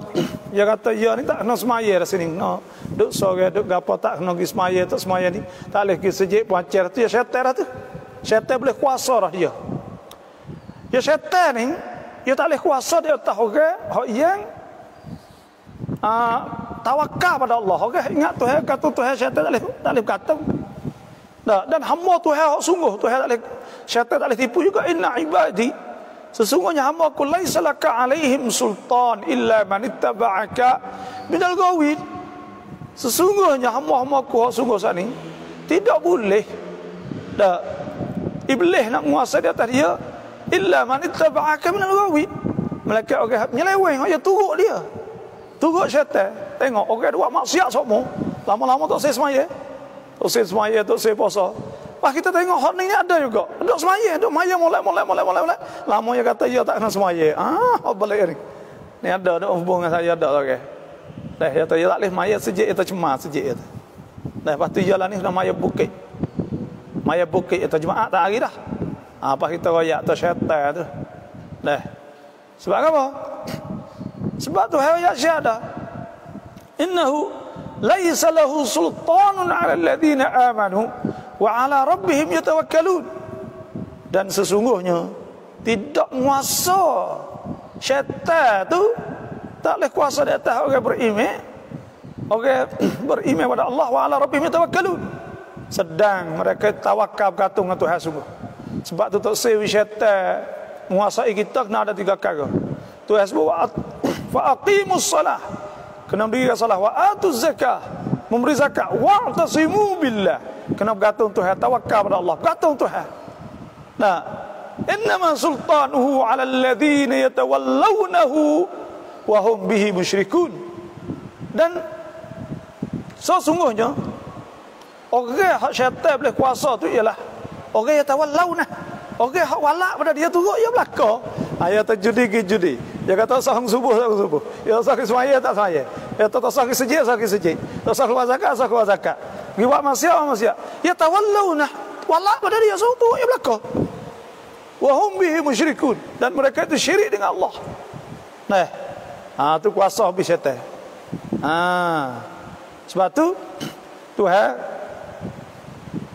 A: dia kata ya ni tak kena semaya dah sini. No. Duk sore duk gapo tak kena pergi semaya tak semaya ni. Tak boleh pergi sejik pancar tu ya syaitan dah tu. Syaitan boleh kuasa dah dia. Ya syaitan ni dia tak boleh kuasa dia tahu ke hak yang tawakal pada Allah. Okey, ingat Tuhan kata Tuhan syaitan tak boleh kata. Dan hamba Tuhan hak sungguh Tuhan tak boleh syaitan tak boleh tipu juga. Inna ibadi, sesungguhnya hamba ku laisa laka alaihim sultan illa man ittaba'aka minal ghawin. Sesungguhnya hamba-hamba ku hak sungguh saat ni tidak boleh iblis nak menguasai di atas dia illa man ittaba'aka minal ghawin. Malaikat orang menyeleweng dia turut dia. Turut syaitan. Tengok orang buat maksiat semua. Lama-lama tak saya semaya. Tak saya semaya, tak saya puasa. Wah, kita tengok hak ni ada juga. Duk semaya, duk maya molek. Lama dia kata dia tak kena semaya. Balik ni. Ni ada hubungan saya ada okey. Dia kata dia tak boleh maya sejik itu cemas sejik itu. Lepas tu jalan ni sudah maya bukit. Maya bukit itu jemaah tak hari dah. Apa kita royak tu syaitan tu. Sebab apa? Sebab tu royak syaitan. Innahu laisa lahu sultanun 'ala alladhina amanu wa 'ala rabbihim yatawakkalun. Dan sesungguhnya tidak kuasa syaitan tu tak boleh kuasa di atas orang beriman. Orang beriman pada Allah wa 'ala rabbihim yatawakkalun. Sedang mereka tawakal bergantung dengan Tuhan sungguh. Sebab tu tak sewi syaitan menguasai kita kena ada 3 perkara. Tuhan sebut fa aqimus salah, kena berdiri salah, wa atuz zakah, memberi zakat, wa tasimu billah, kena bergantung Tuhan, tawakal pada Allah, bergantung Tuhan. Nah, innama sultanuhu 'ala alladhina yatawallawnahu wa hum bihi musyrikun. Dan sesungguhnya orang hak syaitan boleh kuasa tu ialah orang yang tawallawna. Orang hak walak pada dia turut ia belaka. Ayat judi. Dia kata sahang subuh. Ya sah semaya tak semaya. Ya tak sah sejik. Tak sah keluar zakat. Pergi buat maksiat. Ya tawallawna. Walak pada dia turut ia belaka. Wa hum bihi musyrikun. Dan mereka itu syirik dengan Allah. Tu kuasa habis syaitan. Sebab tu Tuhan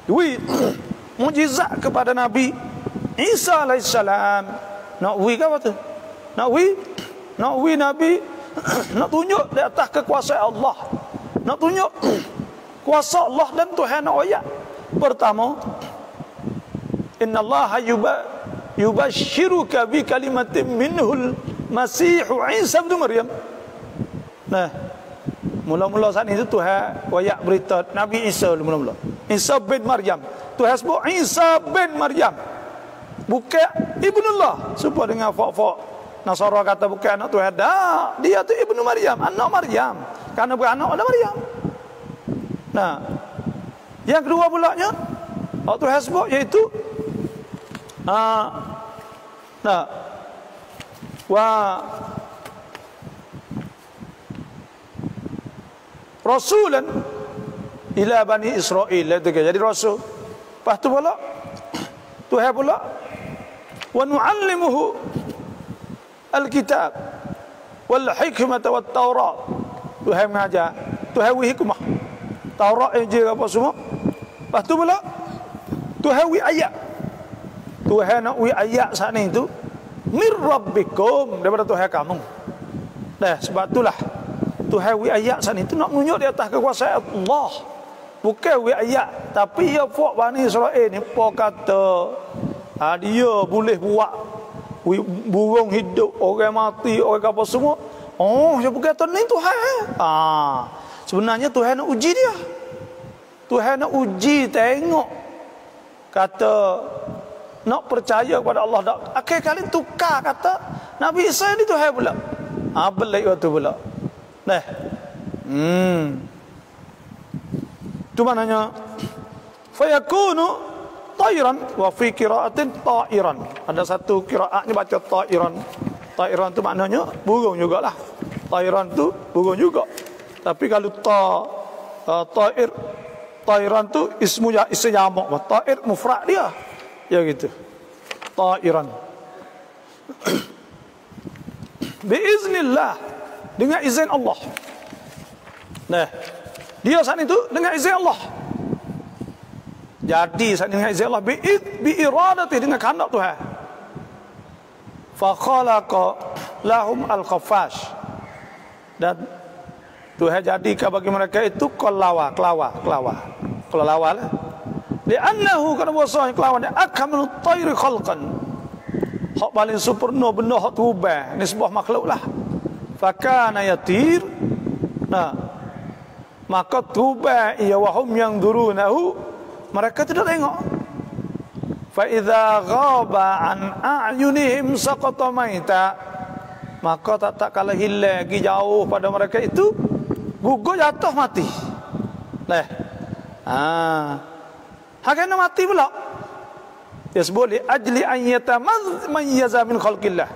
A: duit mujizat kepada Nabi Isa alaihissalam. Nak wi ke apa tu? Nak wi Nabi nak tunjuk di atas kekuasaan Allah. Nak tunjuk kuasa Allah dan Tuhan nak ayat. Pertama, innallaha yubashshiruka bi kalimatin minhul Masih Isa bin Maryam. Mula-mula saat itu Tuhan wayak berita Nabi Isa mula-mula. Isa bin Maryam. Tuhan sebut Isa bin Maryam. Bukan Ibnullah. Supaya dengan fak-fak Nasara kata bukan anak Tuhan. Dah, dia tu Ibnu Maryam, anak Maryam. Karena beranak ada Maryam. Yang kedua pulanya Tuhan sebut iaitu Rasulan ila Bani Israel. Jadi Rasul. Lepas tu pula Tuhan pula wa nu'allimuhu al-kitab wal hikmata wat taurat. Tuhan mengajar, Tuhan wi hikmah, Taurat, Injil apa semua. Lepas tu pula Tuhan wi ayat. Tuhan nak wi ayat saat ni tu mir rabbikum, daripada Tuhan kamu. Sebab itulah Tuhan wi ayat saat ni tu nak menunjuk di atas kekuasaan Allah. Bukan we ayat, tapi ia buat Bani Israel ni apa kata dia boleh buat burung hidup, orang mati, orang apa semua. Oh, dia berkata ni Tuhan. Sebenarnya Tuhan nak uji dia. Tuhan nak uji tengok. Kata nak percaya kepada Allah tak. Akhir kali tukar kata Nabi Isa ni Tuhan pula. Belik waktu pula. Nah. Itu maknanya fayakunu tayran wa fi qira'atin ta'iran. Ada satu qiraat ni baca ta'iran. Ta'iran tu maknanya burung jugalah. Ta'iran tu burung juga. Tapi kalau ta'ir ta'iran tu ismu jamak. Ta'ir mufrad dia. Ya gitu. Ta'iran. Biiznillah, dengan izin Allah. Nah, dia saat itu dengan izin Allah. Jadi saat dengan izin Allah biiradati, dengan kehendak Tuhan. Fa khalaqa lahum al-khaffash. Dan Tuhan jadikan bagi mereka itu kelawa lah. Li'annahu kana wasahih kelawan akmalu tayri khalqan. Hak paling sempurna benda hak tuban ni sebuah makhluk lah. Fakana yatir. Nah, maka tuban ia wahum yang durunahu, mereka tidak tengok. Fa idza ghaba an a'yunihim saqata maita, maka tak kala hilang lagi jauh pada mereka itu, gugur jatuh mati. Nah. Hakana mati pula. Dia sebut li ajli an yatamayyaza min khalqillah,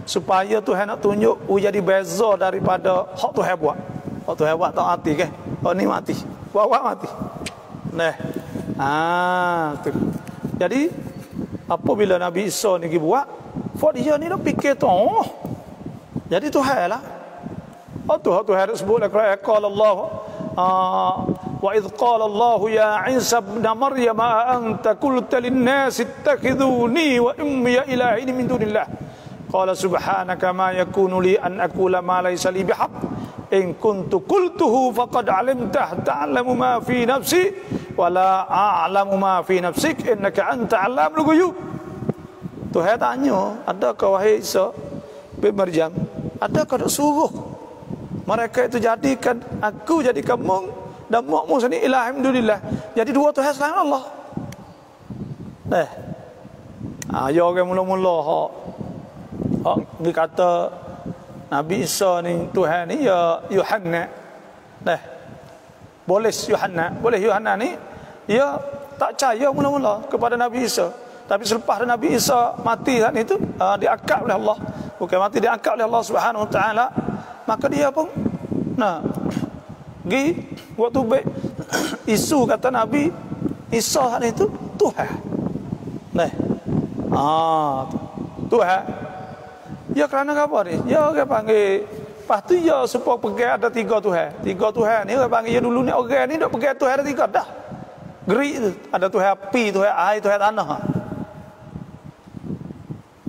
A: supaya Tuhan nak tunjuk jadi beza daripada hak Tuhan buat. Hak Tuhan buat tak mati ke? Oh ni mati. Buat mati. Nah. Tu. Jadi apabila Nabi Isa ni pergi buat, dia ni nak fikir tu. Jadi Tuhan lah. Tuhan sebut lah qala Allah wa idh qala Allah ya Isa ibn Maryam anta qulta lin-nas ittakhiduni wa ummi ilahin min dunillah qala subhanaka ma yakunu li an aqula ma laysa li bihaq in kuntu qultuhu faqad alimtah ta'lamu ma fi nafsi wa la a'lamu ma fi nafsik innaka anta 'allamul ghuyub. Tuhan tanya, adakah wahai Isa bin Maryam, adakah suruh mereka itu jadikan aku jadikan mung dan mukmu sendiri ilah alhamdulillah. Jadi dua Tuhan selain Allah. Ya orang mula-mula hak dia kata Nabi Isa ni Tuhan ni ya Yohanes. Boleh Yohanes ni dia tak percaya mula-mula kepada Nabi Isa. Tapi selepas Nabi Isa mati saat itu diangkat oleh Allah. Bukan mati, diangkat oleh Allah Subhanahu wa taala. Maka dia pun waktu baik isu kata Nabi Isa hari itu Tuhan. Tuhan. Ya kerana apa ni? Ya orang panggil. Lepas tu ya supaya pegang ada tiga Tuhan. Tiga Tuhan ni orang panggil ya dulu ni orang ni dok pegang Tuhan ada tiga dah. Gerik tu. Ada Tuhan api, Tuhan air, Tuhan tanah.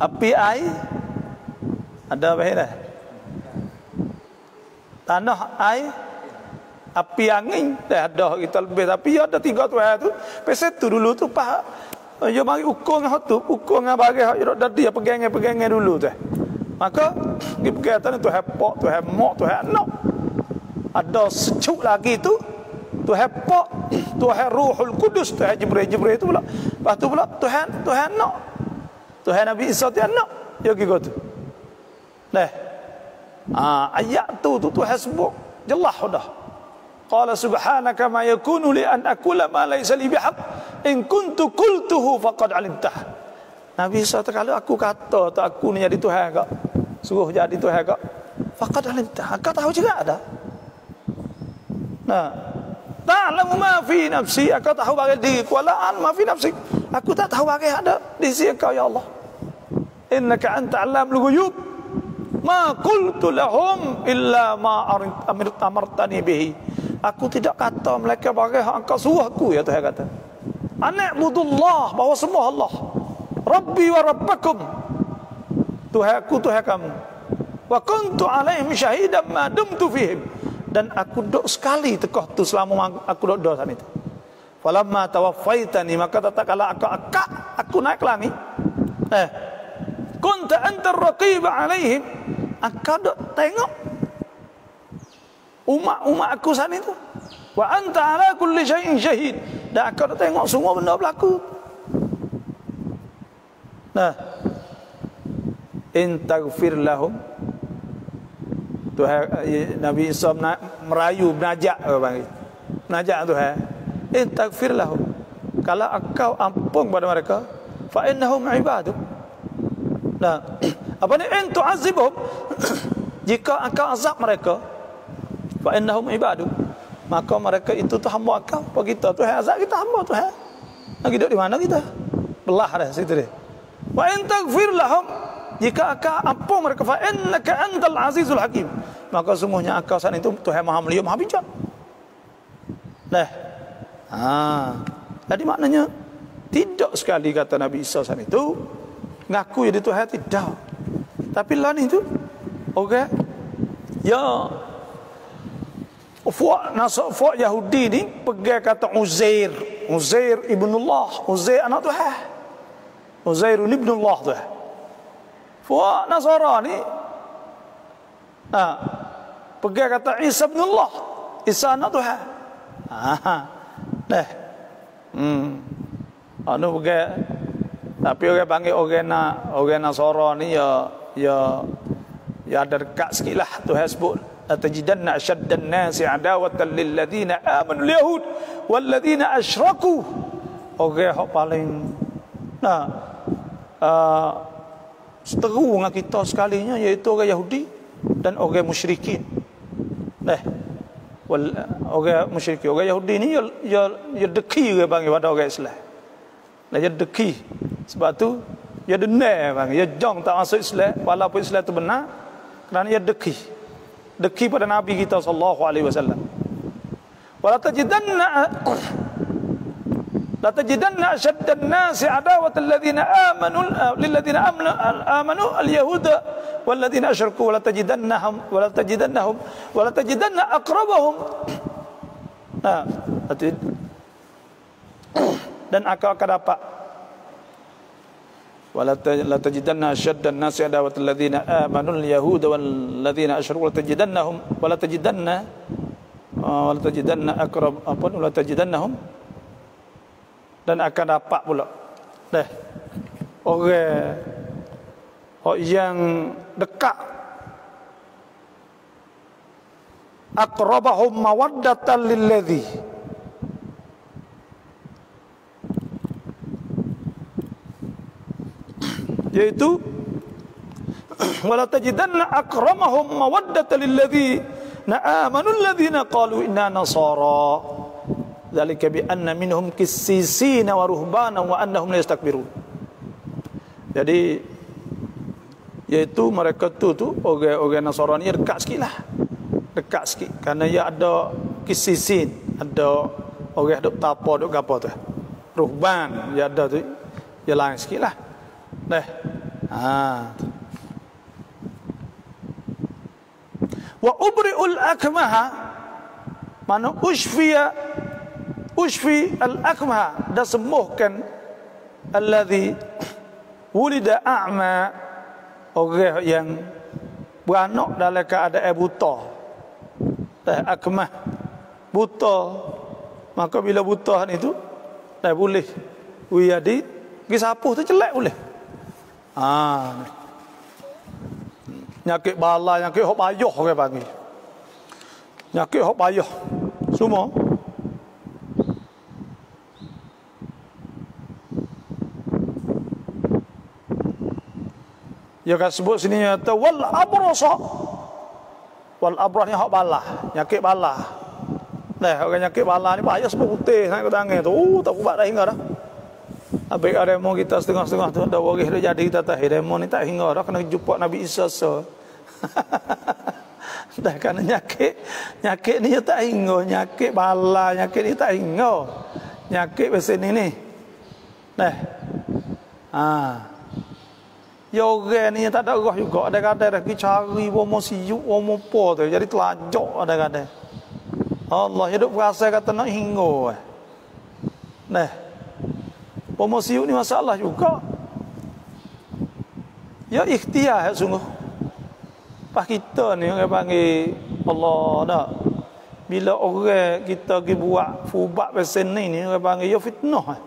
A: Api, air. Ada apa dah? Tanah, air, api, angin. Dah ada kita lebih. Tapi ya ada tiga Tuhan tu. Pasal tu dulu tu dia mari ukur dengan tu, ukur dengan barang hak dia pegangan dulu tu. Maka dia berkata Tuhan Pak, Tuhan Mak, Tuhan Anak. Ada secuk lagi tu Tuhan Pak, Tuhan Ruhul Kudus, Tuhan Jibril tu pula. Lepas tu pula Tuhan Anak. Tuhan Nabi Isa tu anak. Ya gitu tu. Ayat tu Tuhan sebut jelas dah. Qala subhanaka ma yakunu li an aqula ma laysa li bihaq in kuntu qultuhu faqad alimtah. Nabi Isa kalau aku kata tak aku ni jadi Tuhan kak, suruh jadi Tuhan kak, faqad alimtah, kau tahu juga ada. Ta'lamu ma fi nafsi, aku tahu bagai diriku, wala an ma fi nafsi, aku tak tahu bagai ada di sisi kau ya Allah. Innaka anta 'allamul ghuyub. Ma qultu lahum illa ma amartani bihi. Aku tidak kata mereka bagai hak engkau suruh aku, ya Tuhan kata. An'budullah, bahawa semua Allah. Rabbi wa rabbakum. Tuhanku, Tuhan kamu. Wa kuntu alaihim syahidan ma dumtu fihim. Dan aku duduk sekali tekah tu selama aku duduk sana itu. Falamma tawaffaitani, maka tatkala aku naik ke langit. Kunta antar raqib alaihim, engkau dok tengok umat aku sana itu. Wa anta ala kulli syai'in syahid, dan engkau dok tengok semua benda berlaku. Nah, in taghfir lahum, Tuhan, Nabi Isa merayu, menajak Tuhan, in taghfir lahum, kalau engkau ampun kepada mereka, fa innahum ibaduk. Nah, apa ni, in tu'azibhum, jika engkau azab mereka, fa innahum ibaduk, maka mereka itu tu hamba engkau. Apa kita Tuhan azab kita, hamba Tuhan. Nak hidup di mana kita? Belah dah situ dia. Wa in taghfir lahum, jika engkau ampun mereka, fa innaka antal azizul hakim, maka sungguhnya engkau sana itu Tuhan Maha Mulia, Maha Bijak. Nah, jadi maknanya tidak sekali kata Nabi Isa sana itu ngaku jadi Tuhan, tidak. Tapi lah ni tu, okey, ya, Fuak Yahudi ni pegang kata Uzair ibnullah, Uzair anak Tuhan, Uzair ibnullah tu. Fuak Nasara ni pegang kata Isa ibnullah, Isa anak Tuhan. Anu pegang. Tapi orang panggil orang Nasara ni ya ada dekat sikitlah. Tuhan sebut atajidanna ashaddan nasi adawatan lil ladina amanu al yahud wal ladina asyraku. Orang hak paling seteru dengan kita sekalinya, iaitu orang Yahudi dan orang musyrikin. Orang musyrikin, orang Yahudi ni ya deki orang panggil pada orang Islam. Dia deki. Sebab tu dia denai bang, dia jong tak masuk Islam walaupun Islam itu benar, kerana dia deki pada Nabi kita sallallahu alaihi wasallam. Wala tajidanna ashaddan nasi adawatan alladhina amanu lil ladina amanu al yahuda wal ladina asyraku wala tajidanna aqrabahum. Dan akan dapat wala tajidanna ashaddan nasi adawatan alladhina amanu al yahuda wal ladina asyraku wala tajidanna aqrabahum, dan akan dapat pula orang yang dekat, aqrabahum mawaddatan lilladzi, yaitu wala tajidanna akramahum mawaddatan lilladzina amanu alladzina qalu inna nasara dzalika bi anna minhum qissisina wa ruhbana wa annahum la yastakbirun. Jadi yaitu mereka tu orang Nasrani dekat sikitlah, dekat sikit, kerana ia ada qisisin, ada orang duk tapa duk gapo tu, ruhban dia ada tu, dia lain sikitlah. Wa ubri'ul akmaha, mana ushfi al-akmaha, dah sembuhkan alladhi wulida a'ma, orang yang beranak dalam keadaan buta. Akmah, buta, maka bila buta ni tu dah boleh wiyadi pergi sapuh tu celak boleh. Nyakit bala, nyakit hok payah orang panggil. Nyakit hok payah. Semua. Ya kan sebut sini kata wal abrasa. Wal abras ni hok bala, nyakit bala. Orang nyakit bala ni payah sebut putih sangat ke tangan tu. Tak kuat dah hingga dah. Habis demo kita setengah-setengah tu dah waris dah jadi kita tahu demo ni tak hingga dah kena jumpa Nabi Isa so. Dah kena nyakit ni tak hingga, nyakit bala, nyakit ni tak hingga. Nyakit pasal ni. Yoga ni tak ada roh juga, ada kadang dah pergi cari bomo siuk, bomo po tu jadi telajak ada kadang. Allah hidup rasa kata nak hingga. Nah, promosi ni masalah juga. Ya ikhtiar sungguh. Pas kita ni orang panggil Allah dah. Bila orang kita pergi buat fubat pesen ni orang panggil ya fitnah.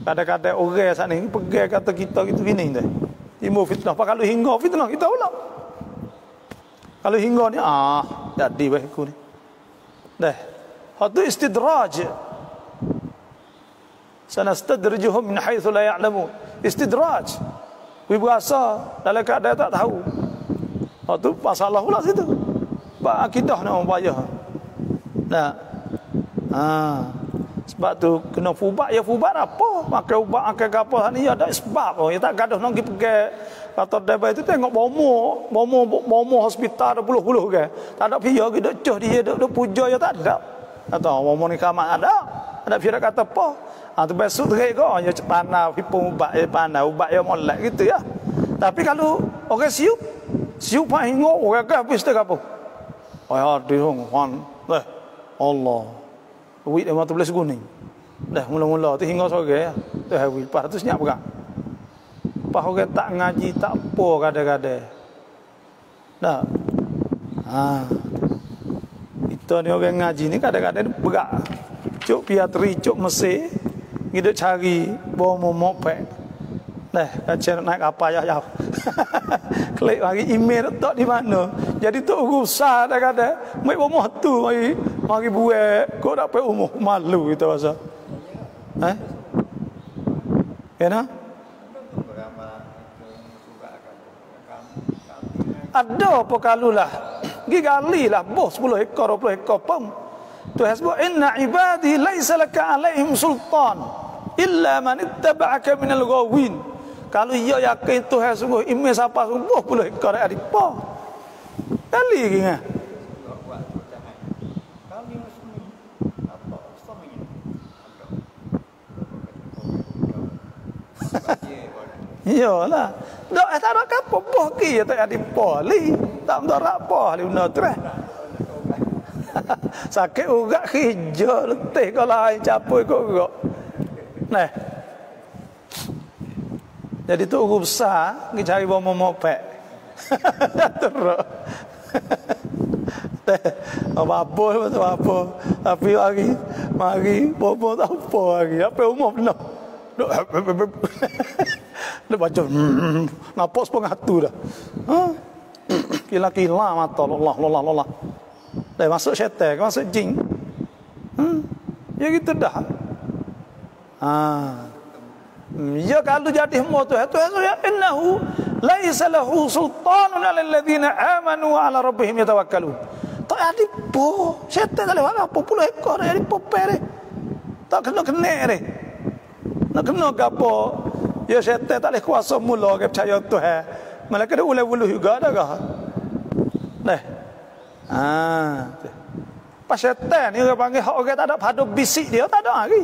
A: Kadang-kadang orang saat ni pegang kata kita gitu gini dah. Timbul fitnah. Apa kalau hingga fitnah kita pula. Kalau hingga ni jadi baik aku ni. Dah. Hatu istidraj. Sanastadrijuhum min haitsu la ya'lamun. Istidraj. We berasa dalam keadaan tak tahu. Hatu masalah pula situ. Ba akidah nak payah. Nah. Sebab tu kena fubat ya fubat apa? Makan ubat makan apa ni ada sebab. Ya tak gaduh nak pergi kata debat itu tengok bomo hospital ada puluh-puluh ke. Tak ada pihak ke dok cuh dia dok puja ya tak ada. Atau bomo ni kamar ada pihak kata apa? Tu besok terik ke ya panah pipung ubat ya panah ubat ya molek gitu ya. Tapi kalau orang siup pah hingo orang ke habis tak apa. Oh dia hong Allah. Wit dia mata belas kuning. Dah mula-mula tu hingga sore ya. Tu hari lepas tu senyap pegang. Pas orang tak ngaji tak apa kadang-kadang. Dah. Kita ni orang ngaji ni kadang-kadang berak. Cuk piatri, cuk Mesir, hidup cari bawa moped. Dah, kacau naik apa ya. Klik lagi email tak di mana. Jadi tu urusan kadang-kadang. Mai bawa tu mari buat kau dapat umur malu kita rasa. Kena? Ada apa kalulah. Gigali lah bos 10 ekor 20 ekor pun. Tuhan sebut inna ibadi laisa laka alaihim sultan illa man ittaba'aka minal ghawin. Kalau ia yakin Tuhan sungguh imej siapa sungguh 10 ekor ada apa? Kali gini. Iyalah. Dak tak ada apa boh ki tak ada poli. Tak ada apa li una terah. Sakit ugak hijau letih kalau capoi kok. Nah. Jadi tu urus besar pergi cari bawa moped. Teruk. Apa tapi mari bobo tak apa lagi. Apa umur penuh. Dia baca ngapas pun ngatu dah. Kila-kila mata Allah. Dah masuk syaitan, masuk jin. Ya gitu dah. Ya kalau jadi hamba Tuhan ya innahu laisa lahu sultanun 'alal ladzina amanu wa 'ala rabbihim yatawakkalun. Tak ada po, syaitan tak lewat apa puluh ekor jadi popere. Tak kena re. Nak kena gapo? Ya syaitan tak boleh kuasa mula ke percaya Tuhan. Malaikat dia ulai-uluh juga dah kah? Nah. Pas syaitan ni orang panggil hak orang tak ada pada bisik dia tak ada lagi.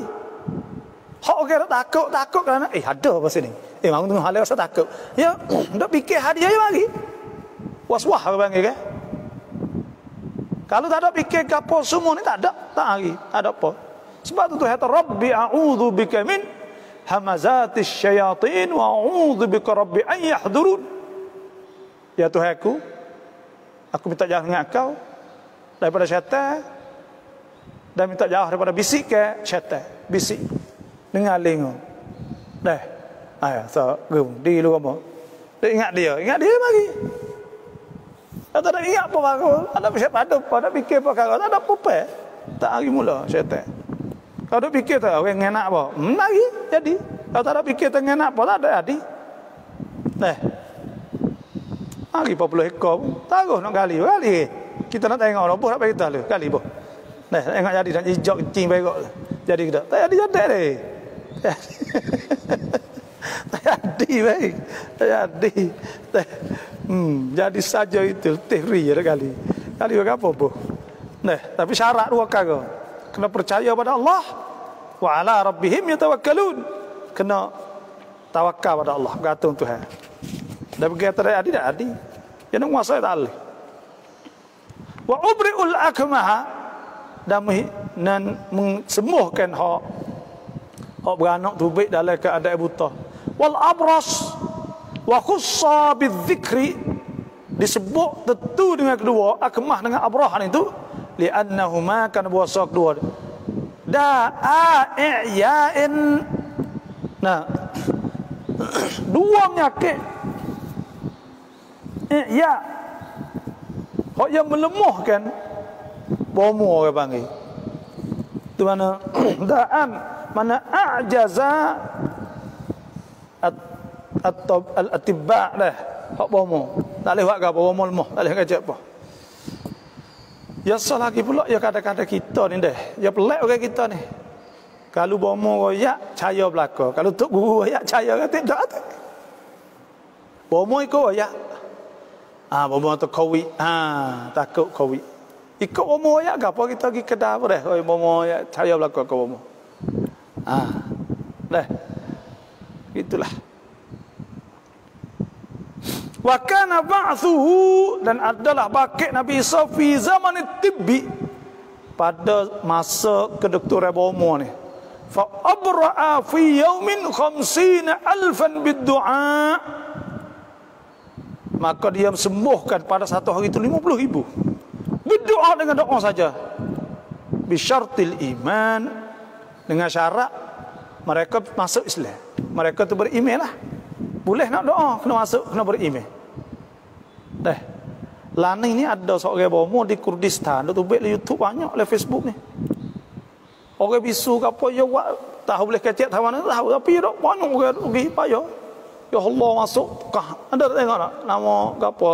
A: Hak orang takut kerana ada apa sini. Memang tengah hal rasa takut. Ya, ndak fikir hadiah je lagi. Was-was orang panggil ke? Kalau tak ada fikir gapo semua ni tak lagi. Ada apa? Sebab tu Tuhan kata Rabbi a'udzu bika min hamazatis syayatin wa a'udzu bika rabbi an yahdurun. Ya Tuhanku, aku minta jauh dengan kau daripada syaitan dan minta jauh daripada bisik ke syaitan. Bisik dengar lengo. Dah. So di lu apa? Dia ingat dia lagi. Tak ada ingat apa aku. Ada fikir perkara tak ada apa-apa. Tak lagi mula syaitan. Kalau ada fikir tak orang enak apa? Lagi jadi. Kalau tak ada fikir tak enak apa tak ada jadi. Dah. Lagi 40 ekor. Taruh nak kali. Kita nak tengok apa nak bagi kita lu. Kali boh. Dah tengok jadi nak hijau kencing baik. Jadi kita. Tak jadi deh. Tak jadi baik. Tak jadi. Jadi saja itu teori ya kali. Kali apa boh. Nah, tapi syarat dua kali. Kena percaya pada Allah wa ala rabbihim yatawakkalun. Kena tawakal pada Allah, bergantung Tuhan. Dan begitu tak ada. Yang menguasai tak boleh. Wa ubri'ul akmaha dan dan mensembuhkan hak beranak tu baik dalam keadaan buta. Wal abras wa khussa bidzikri, disebut tentu dengan kedua akmah dengan abrahan itu li'annahuma kan buasa kedua da'a i'ya'in. Nah, dua penyakit i'ya' hak yang melemahkan bomo orang panggil tu mana da'an mana a'jaza al-atibba' dah hak bomo tak boleh buat apa bomo lemah tak boleh kacak apa. Ya salah lagi pula ya kadang-kadang kita ni dah ya pelik orang kita ni kalau bomo royak cahaya belaka, kalau tok guru royak cahaya kata tak bomo ikut royak bomo tu covid takut covid ikut bomo royak ke apa kita pergi kedai apa dah bomo royak cahaya belaka ke bomo dah itulah. Wa kana ba'thuhu, dan adalah bangkit Nabi Isa fi zaman tibbi, pada masa kedokteran bomo ni. Fa abra'a fi yaumin 50,000 bid-du'a, maka dia sembuhkan pada satu hari itu 50,000 bid-du'a, dengan doa saja. Bi syartil iman, dengan syarat mereka masuk Islam, mereka tu beriman lah. Boleh nak doa, kena masuk, kena beriman. Dah. Lani ni ada seorang bomo di Kurdistan, tu buat di YouTube banyak, di Facebook ni. Orang bisu ke apa, ya buat, tahu boleh kecek tahu mana, tahu, tapi dok banyak orang pergi payah. Ya Allah masuk, ada tengok tak nama ke apa,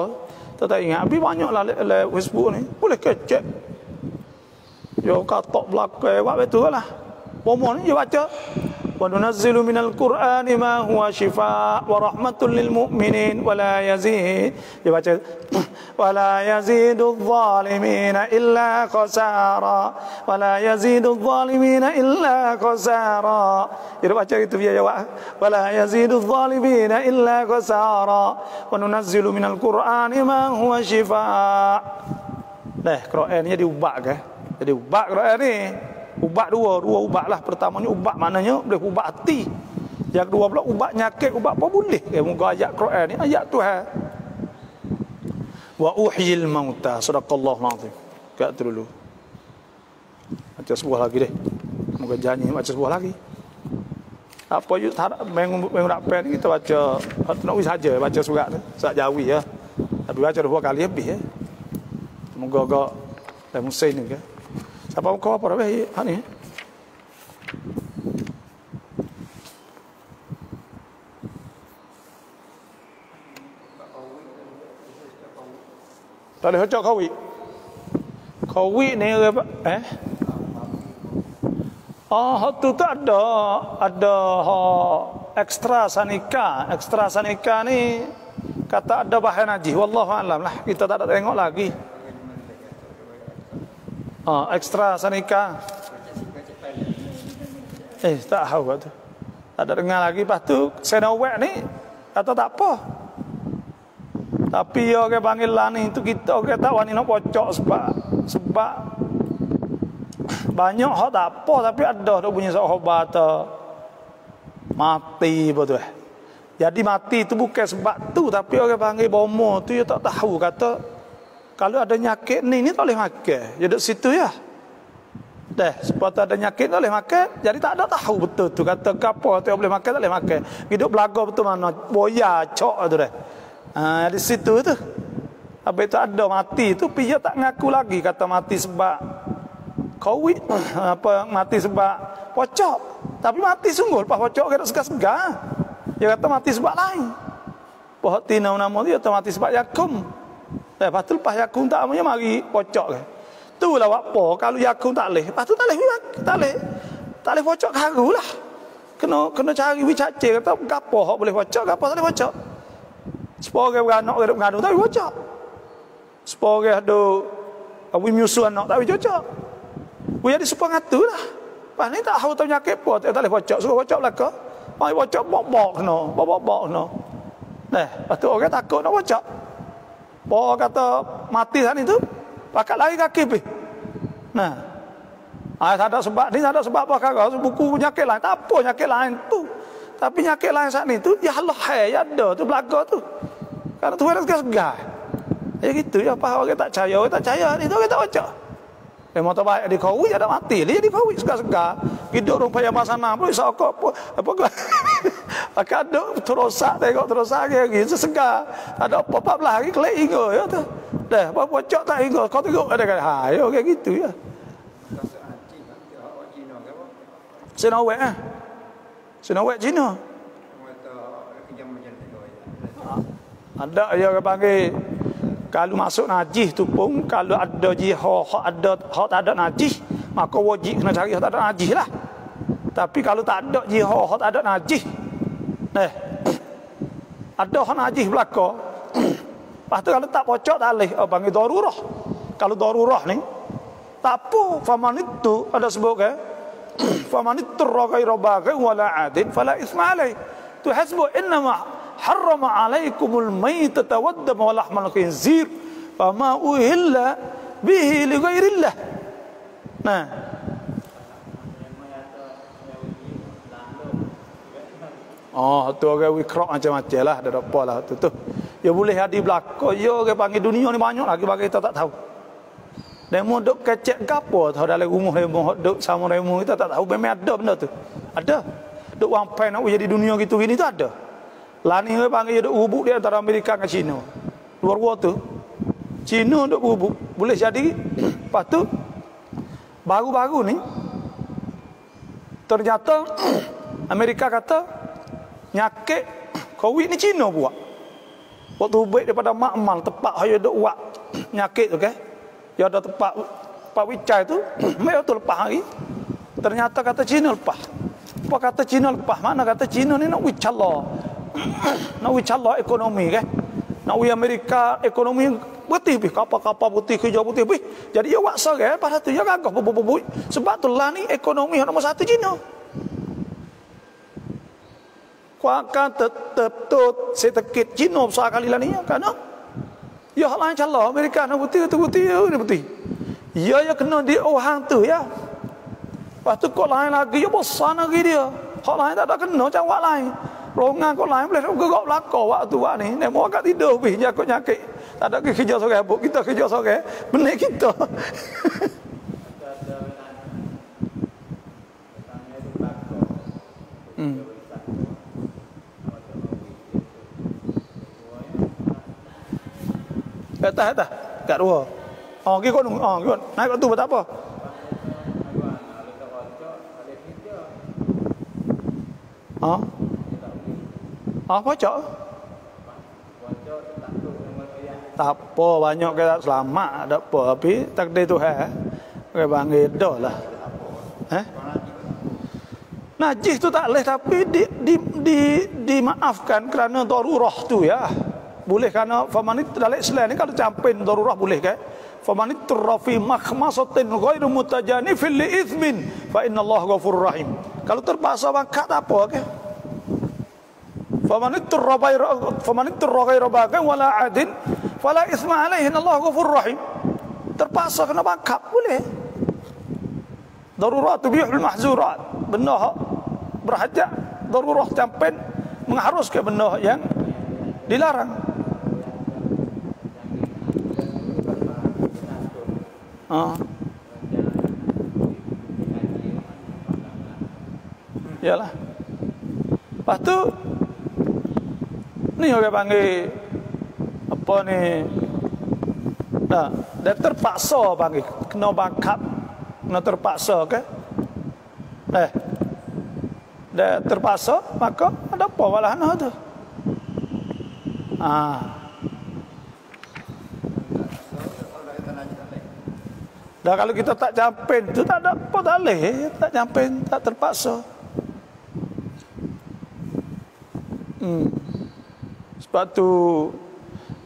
A: tak ingat, tapi banyaklah di Facebook ni, boleh kecek. Ya katok belakang, buat betul lah. Bomo ni, dia baca. Wa nunazzilu minal Qur'ani ma huwa shifaa wa rahmatul lil mu'minin wa la yazid, dia baca wa la yazidudz zalimina illa khasara wa la yazidudz zalimina illa khasara, dia baca itu dia jawab wa la yazidudz zalimina illa khasara wa nunazzilu minal Qur'ani ma huwa shifaa. Dah Quran ni diubah ke, jadi ubah Quran ni ubat dua ubat lah. Pertamanya ubat maknanya boleh ubat hati, yang kedua pula ubat nyakit, ubat apa boleh muka ayat Quran ni ayat Tuhan. Wa uhyil mauta, sadaqallahu alazim. Kat tu dulu baca sebuah lagi deh, moga janji baca sebuah lagi. Apa you mengurap pen kita baca nak wis saja baca surat tu surat Jawi ya, tapi baca 2 kali lebih ya. Moga-moga dah musim ni ke. Siapa kau apa dah ha ni? Tak boleh cakap kawi. Kawi ni apa? Tu tak ada ekstra sanika. Ekstra sanika ni kata ada bahan haji. Wallahu alam lah. Kita tak ada tengok lagi. Ekstra sanika. Tak tahu tu. Tak ada dengar lagi. Lepas tu Senowek ni kata tak apa. Tapi orang panggil lah ni tu kita orang tak wani nak pocok sebab banyak hak tak apa, tapi ada tu punya sahabat mati betul. Jadi mati tu bukan sebab tu, tapi orang panggil bomo tu dia tak tahu, kata kalau ada nyakit ni tak boleh makan. Dia duduk situ ya. Dah, sebab ada nyakit tak boleh makan, jadi tak ada tahu betul tu. Kata apa tu boleh makan, tak boleh makan. Hidup belaga betul mana, boya, cok tu dah. Di situ tu. Habis tu ada mati tu, dia tak ngaku lagi. Kata mati sebab COVID, mati sebab pocok. Tapi mati sungguh, lepas pocok dia tak segar-segar. Dia kata mati sebab lain. Pohon tina nama dia kata mati sebab yakum. Lepas tu lepas yakun tak punya mari pocok ke. Itulah apa kalau yakun tak leh. Lepas tu tak leh pocok karulah. Kena cari wicace kata gapo hak boleh pocok, gapo tak boleh pocok. Supaya beranak orang mengandung tak boleh pocok. Supaya ada awi menyusu anak tak boleh pocok. Jadi supaya ngatulah. Lepas ni tak tahu penyakit apa tak boleh pocok. Suruh pocok belaka. Mai pocok bok-bok kena, bok-bok kena. Lepas tu orang takut nak pocok. Bawa kata mati sana itu, pakat lari kaki pergi. Tak ada sebab ni, tak ada sebab apa kagak buku penyakit lain. Tak apa penyakit lain tu. Tapi penyakit lain saat ni tu ya Allah ya ada tu belaga tu. Kalau tu ada segar-segar. Ya gitu ya, apa orang tak percaya ni tu orang tak baca. Motor baik di kau ada mati dia di kau segar-segar. Hidup orang payah masana pun sokok apa akan ada terosak tengok terosak lagi segar. Ada apa 14 hari kelek hingga ya tu. Dah apa pocok tak hingga kau tengok ada kan. Ha ya kayak gitu ya. Sinowek Sinowek Cina. Ada ya orang panggil kalau masuk najis tu pun kalau ada jihad hak tak ada najis maka wajib kena cari hak tak ada najis lah. Tapi kalau tak ada jihad hak tak ada najis ada hak najis belaka. Lepas tu kalau tak pocok tak boleh panggil darurah. Kalau darurah ni tak apa faman itu ada sebut ke faman ittara ghayra baghin wala adin fala ithma alayh. Tu hasbu innama harrama alaikumul maytata waddama wa lahmal khinzir fama uhilla bihi li ghairillah. Nah, tu orang wikrak macam-macam lah, ada apa lah tu. Ya boleh hadir belaka, ya orang panggil dunia ni banyak lagi bagi kita tak tahu. Demo duk kecek gapo tahu dalam rumah demo duk sama demo kita tak tahu memang ada benda tu. Ada. Duk wampai nak jadi dunia gitu gini tu ada. Lani orang panggil duk hubuk di antara Amerika dengan China. Luar tu. China duk hubuk boleh jadi. Lepas tu baru-baru ni ternyata Amerika kata nyakit COVID ni China buat. Waktu hubuk daripada makmal tepat hanya duk buat nyakit tu kan. Ya ada tempat wicai tu, mereka tu lepas hari. Ternyata kata Cina lepas. Apa kata Cina lepas? Mana kata Cina ni nak wicala. Nak wicala ekonomi kan. Nak wi Amerika ekonomi putih pi, kapal-kapal putih, hijau putih pi. Jadi ya waksa kan pada tu ya gagah bubuk-bubuk. Sebab tu lah ni ekonomi nombor 1 Cina. Kuat kan tetap sedikit Cina besar kali lah ni kan. Ya lain calon Amerika nak putih tu putih ni putih. Ya kena di orang tu ya. Lepas tu kok lain lagi ya besar lagi dia. Hak lain tak ada kena macam wak lain. Rongan kok lain boleh gerak belakang waktu wak ni. Nek mau agak tidur pi nyakut-nyakit. Tak ada kerja sore habuk kita kerja sore. Benar kita. Kata kat dua. Okey kau naik kat tu tak apa. Apa cak? Tak apa banyak ke tak selamat ada apa tapi takdir Tuhan. Ke panggil dah lah. Najis tu tak boleh tapi dimaafkan kerana darurah tu ya. Boleh kerana famanit dalam Islam ni kalau campin darurah boleh kan? Famanit rafi makhmasatin ghairu mutajanifin li ithmin fa innallaha ghafurur rahim. Kalau terpaksa bangkat tak apa ke? Famanit ghairu baghin wala adin fala ithma alaihi innallaha ghafurur rahim. Terpaksa kena bangkat boleh. Darurat tubihul mahzurat. Benda berhajat darurah campin mengharuskan benda yang dilarang. Yalah. Lepas tu ni orang panggil apa ni? Dia terpaksa panggil kena bangkap, kena terpaksa ke? Dia terpaksa maka ada apa walahana tu? Dah kalau kita tak campin tu tak ada apa tak boleh, tak campin, tak terpaksa. Sebab tu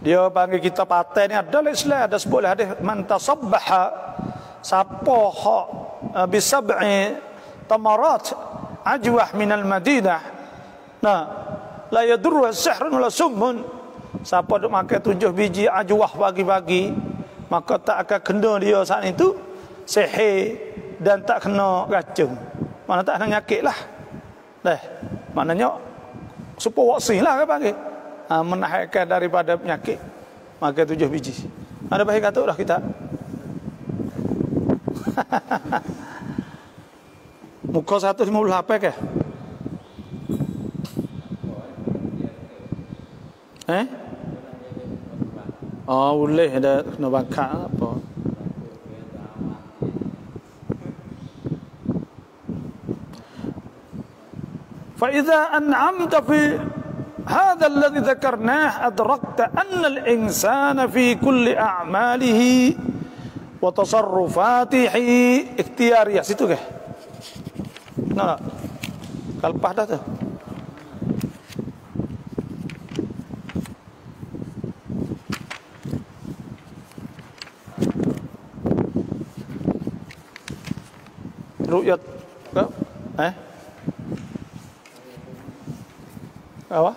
A: dia panggil kita paten ni ada Islam ada sebut hadis man tasabbaha siapa hak bisab'i tamarat ajwah minal madinah la yadurru sihrun wala summun. Siapa duk makan 7 biji ajwah pagi-pagi maka tak akan kena dia saat itu sihir dan tak kena racun. Mana tak kena nyakit lah. Maknanya supaya waksi lah kan panggil. Menahankan daripada penyakit. Maka 7 biji. Ada baik kata dah kita. Muka 158 ke? Oh, boleh ada kena bangkak apa? فإذا أنعمت في هذا الذي ذكرناه أدركت أن الإنسان في كل أعماله وتصرفاته اختيارية. Situ ke? Nah, kalpah dah tu. Ru'yat apa?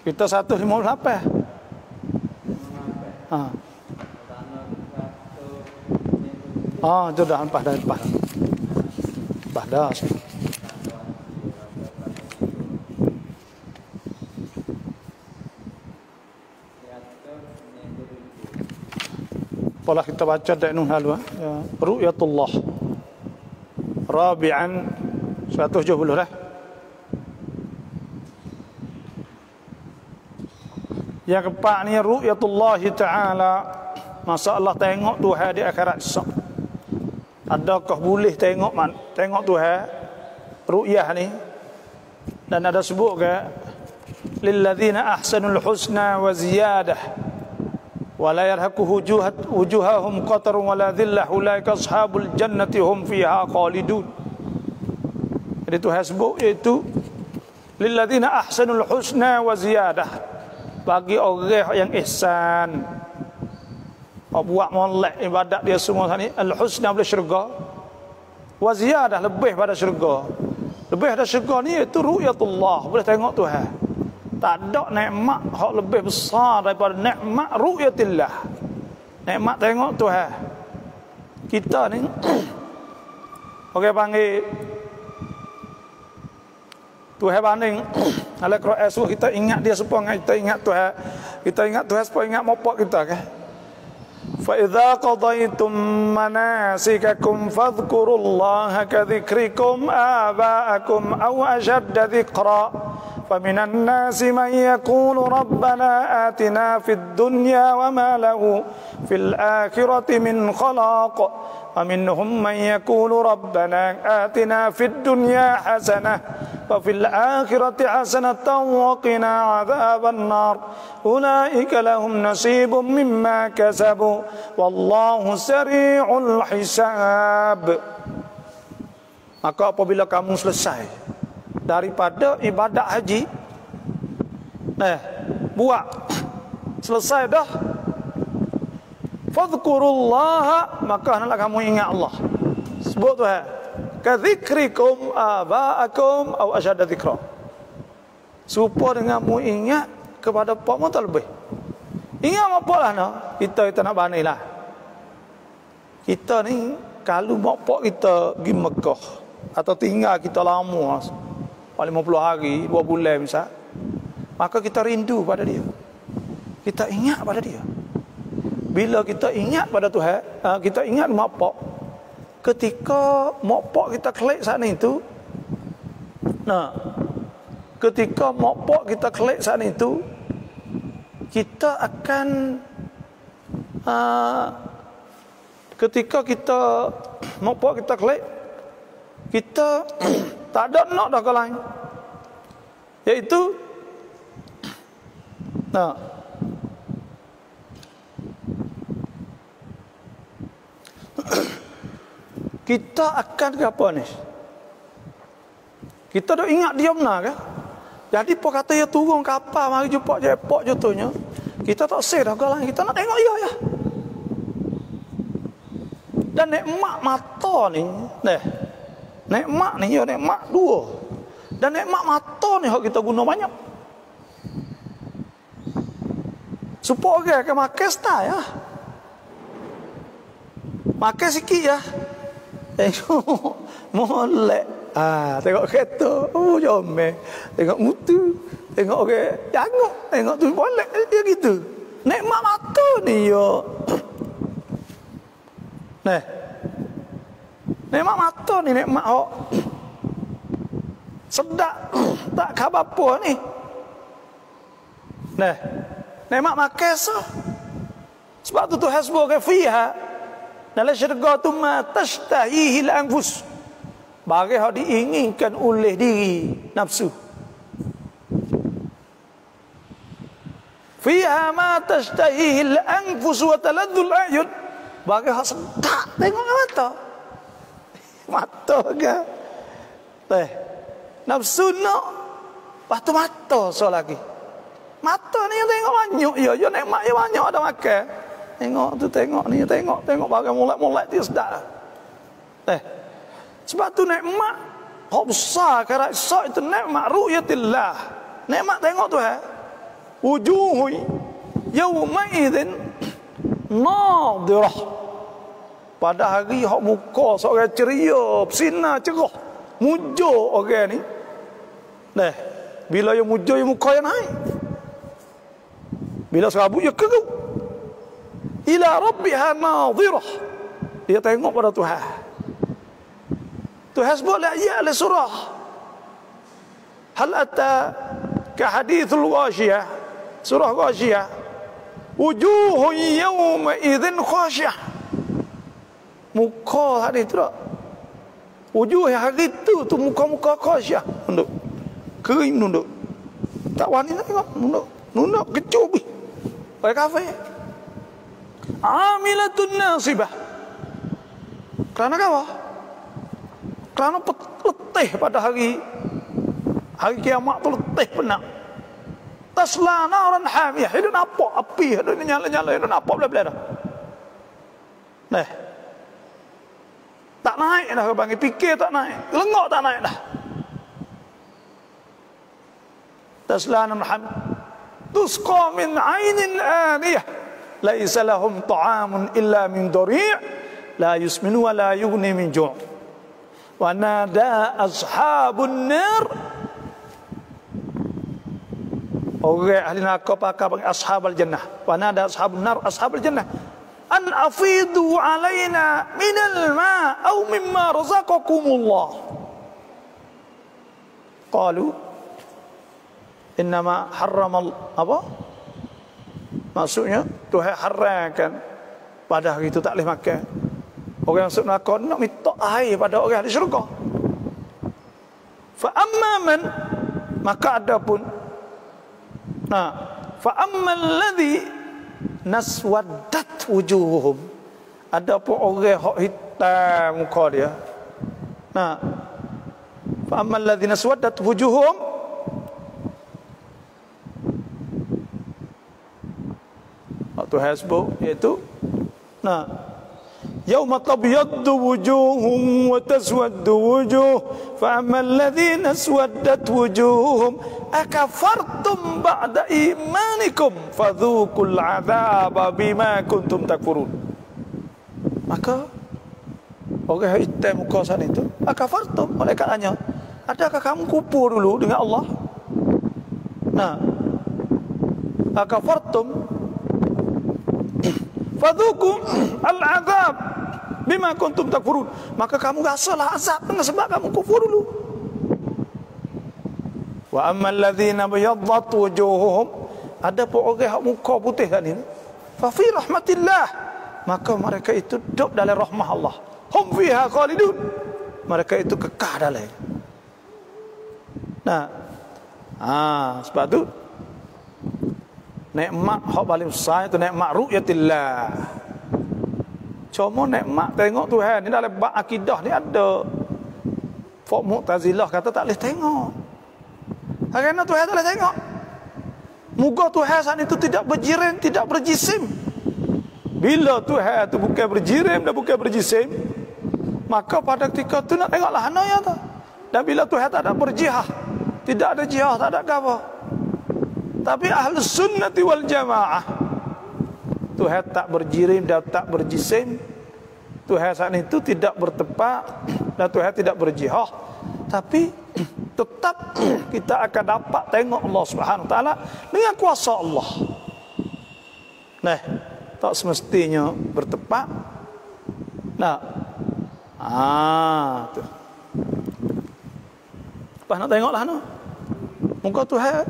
A: Kita 158. Itu dah empat dah. Empat dah. Pola kita baca dak nun halu ya. Ru'yatullah. Rabi'an 170 dah. Yang keempat ni ru'yatullah taala. Masa Allah tengok Tuhan di akhirat esok. Adakah boleh tengok Tuhan ru'yah ni? Dan ada sebut ke lilladzina ahsanul husna wa ziyadah wa la yarhaqu wujuhahum qatarun wa la dhillah ulaika ashabul jannati hum fiha khalidun. Jadi Tuhan sebut iaitu lilladzina ahsanul husna wa ziyadah, bagi orang yang ihsan, buat molek ibadat dia semua ni, al-husna boleh syurga, wa ziyadah lebih pada syurga. Lebih pada syurga ni iaitu ru'yatullah, boleh tengok Tuhan. Tak ada nikmat hak lebih besar daripada nikmat ru'yatillah, nikmat tengok Tuhan. Kita ni orang panggil Tuhan banding ala Quran suruh kita ingat dia supaya kita ingat Tuhan. Kita ingat Tuhan supaya ingat mopok kita kan. Fa idza qadaytum manasikakum fadhkurullaha ka dzikrikum aba'akum aw ashadda dzikra. فمن الناس من يقول ربنا آتنا في الدنيا وما له في الآخرة من خلاق ومنهم من يقول ربنا آتنا في الدنيا حسنة وفي الآخرة حسنة وقنا عذاب النار أولئك لهم نصيب مما كسبوا والله سريع الحساب. Maka apabila kamu selesai daripada ibadat haji, buat selesai dah, fadhkurullaha, maka hendaklah kamu ingat Allah. Sebut Tuhan, ka dzikrikum aba'akum aw ashadda dzikra, supaya dengan kamu ingat kepada pak mu lebih. Ingat apa lah no? Kita nak bani lah. Kita ni kalau mak pak kita pergi Mekah atau tinggal kita lama 50 hari, 2 bulan misal, maka kita rindu pada dia. Kita ingat pada dia. Bila kita ingat pada Tuhan, kita ingat mak pak. Ketika mak pak kita kelak sana itu, ketika mak pak kita kelak sana itu, kita akan ketika kita mak pak kita kelak, kita tak ada nak dah ke lain, iaitu kita akan ke apa ni? Kita dah ingat dia benar ke? Jadi pok kata dia turun kapal mari jumpa jepok contohnya, kita tak seh dah ke lain, kita nak tengok dia ya. Dan nikmat mata ni, nikmat ni ya, nikmat dua. Dan nikmat mata ni hak kita guna banyak. Supaya ke makan sta ya. Makan sikit ya. Tengok molek. Tengok kereta. Jomel. Tengok mutu. Tengok orang janguk. Tengok tu boleh. Dia gitu. Nikmat mata ni yo. Nah. Nikmat mata ni nikmat hok. Sedap. Tak khabar apa ni. Nah. Nikmat makan sah. Sebab tu Tuhan sebut ke fiha. Dalam syurga tu ma tashtahihi al-anfus. Bagi hak diinginkan oleh diri nafsu. Fiha ma tashtahihi al-anfus wa taladdu al-ayun. Bagi hak sedap tengok mata. Mata ke? Nafsu nak. Lepas tu mata so lagi. Mata ni yang tengok banyak ya nikmat ya banyak ada makan. Tengok tu tengok ni tengok bagai molek-molek dia sedap. Sebab tu nikmat hak besar kira isak itu nikmat ru'yatillah. Nikmat tengok tu wujuh yauma idzin nadirah. Pada hari hak muka seorang ceria, bersinar cerah. Mujur orang ni. Bila yang mujur yang muka yang naik. Bila serabut ya kerut. Ila rabbiha nadhirah. Dia tengok pada Tuhan. Tuhan sebut ayat al surah. Hal ata ka hadithul ghashiyah. Surah ghashiyah. Wujuhun yawma idzin khashiyah. Muka hari tu tak. Wujuh hari tu muka-muka khashiyah. Nunduk. Kering nunduk. Tak wani nak tengok. Nunduk kecup. Orang kafir. Amilatun nasibah. Kerana apa? Kerana letih pada hari kiamat tu letih penat. Tasla naran hamiyah. Hidup nampak api, hidup nyala-nyala, hidup nampak bela-bela dah. Tak naik dah bang, fikir tak naik. Lengok tak naik dah. Tasla naran hamiyah. Tusqa min ainin aniyah. Laisa lahum ta'amun illa min dari' la yusminu wa la yughni min ju'. Wa nada ashabun nar. Orang ahli neraka pakar panggil ashabul jannah. Wa nada ashabun nar ashabul jannah an afidu alaina minal ma' aw mimma razaqakumullah. Qalu innama harramal apa? Maksudnya Tuhan haramkan pada hari itu tak boleh makan. Orang yang masuk neraka nak minta air pada orang di syurga. Fa amma man, maka adapun fa ammal ladzi naswaddat wujuhum, adapun orang hak hitam muka dia. Fa ammal ladzi naswaddat wujuhum, Tuhan sebut iaitu yauma tabyaddu wujuhum wa taswaddu wujuh fa ammal ladzina aswaddat wujuhum akafartum ba'da imanikum fadhuqul 'adzaba bima kuntum takfurun. Maka orang hitam muka sana itu akafartum, malaikat tanya, adakah kamu kufur dulu dengan Allah? Akafartum fadhuku al-azab bima kuntum takfurun. Maka kamu rasalah azab dengan sebab kamu kufur dulu. Wa ammal ladzina bayaddat wujuhuhum, ada pun orang hak muka putih tadi, fa fi rahmatillah, maka mereka itu duduk dalam rahmah Allah. Hum fiha khalidun, mereka itu kekal dalam. Sebab tu nikmat hak paling besar itu nikmat ru'yatillah. Cuma nikmat tengok Tuhan ni dalam bab akidah ni ada. Fok Mu'tazilah kata tak boleh tengok. Kerana Tuhan tak boleh tengok. Muka Tuhan saat itu tidak berjirim, tidak berjisim. Bila Tuhan itu bukan berjirim dan bukan berjisim, maka pada ketika itu nak tengoklah hanaya tu. Dan bila Tuhan tak ada berjihah, tidak ada jihah, tak ada apa. Tapi ahli sunnati wal jamaah Tuhan tak berjirim dan tak berjisim. Tuhan saat itu tidak bertepak dan Tuhan tidak berjihah. Tapi tetap kita akan dapat tengok Allah Subhanahu Wa Taala dengan kuasa Allah. Nah, tak semestinya bertepak. Nah, tu. Lepas nak tengoklah no. Muka Tuhan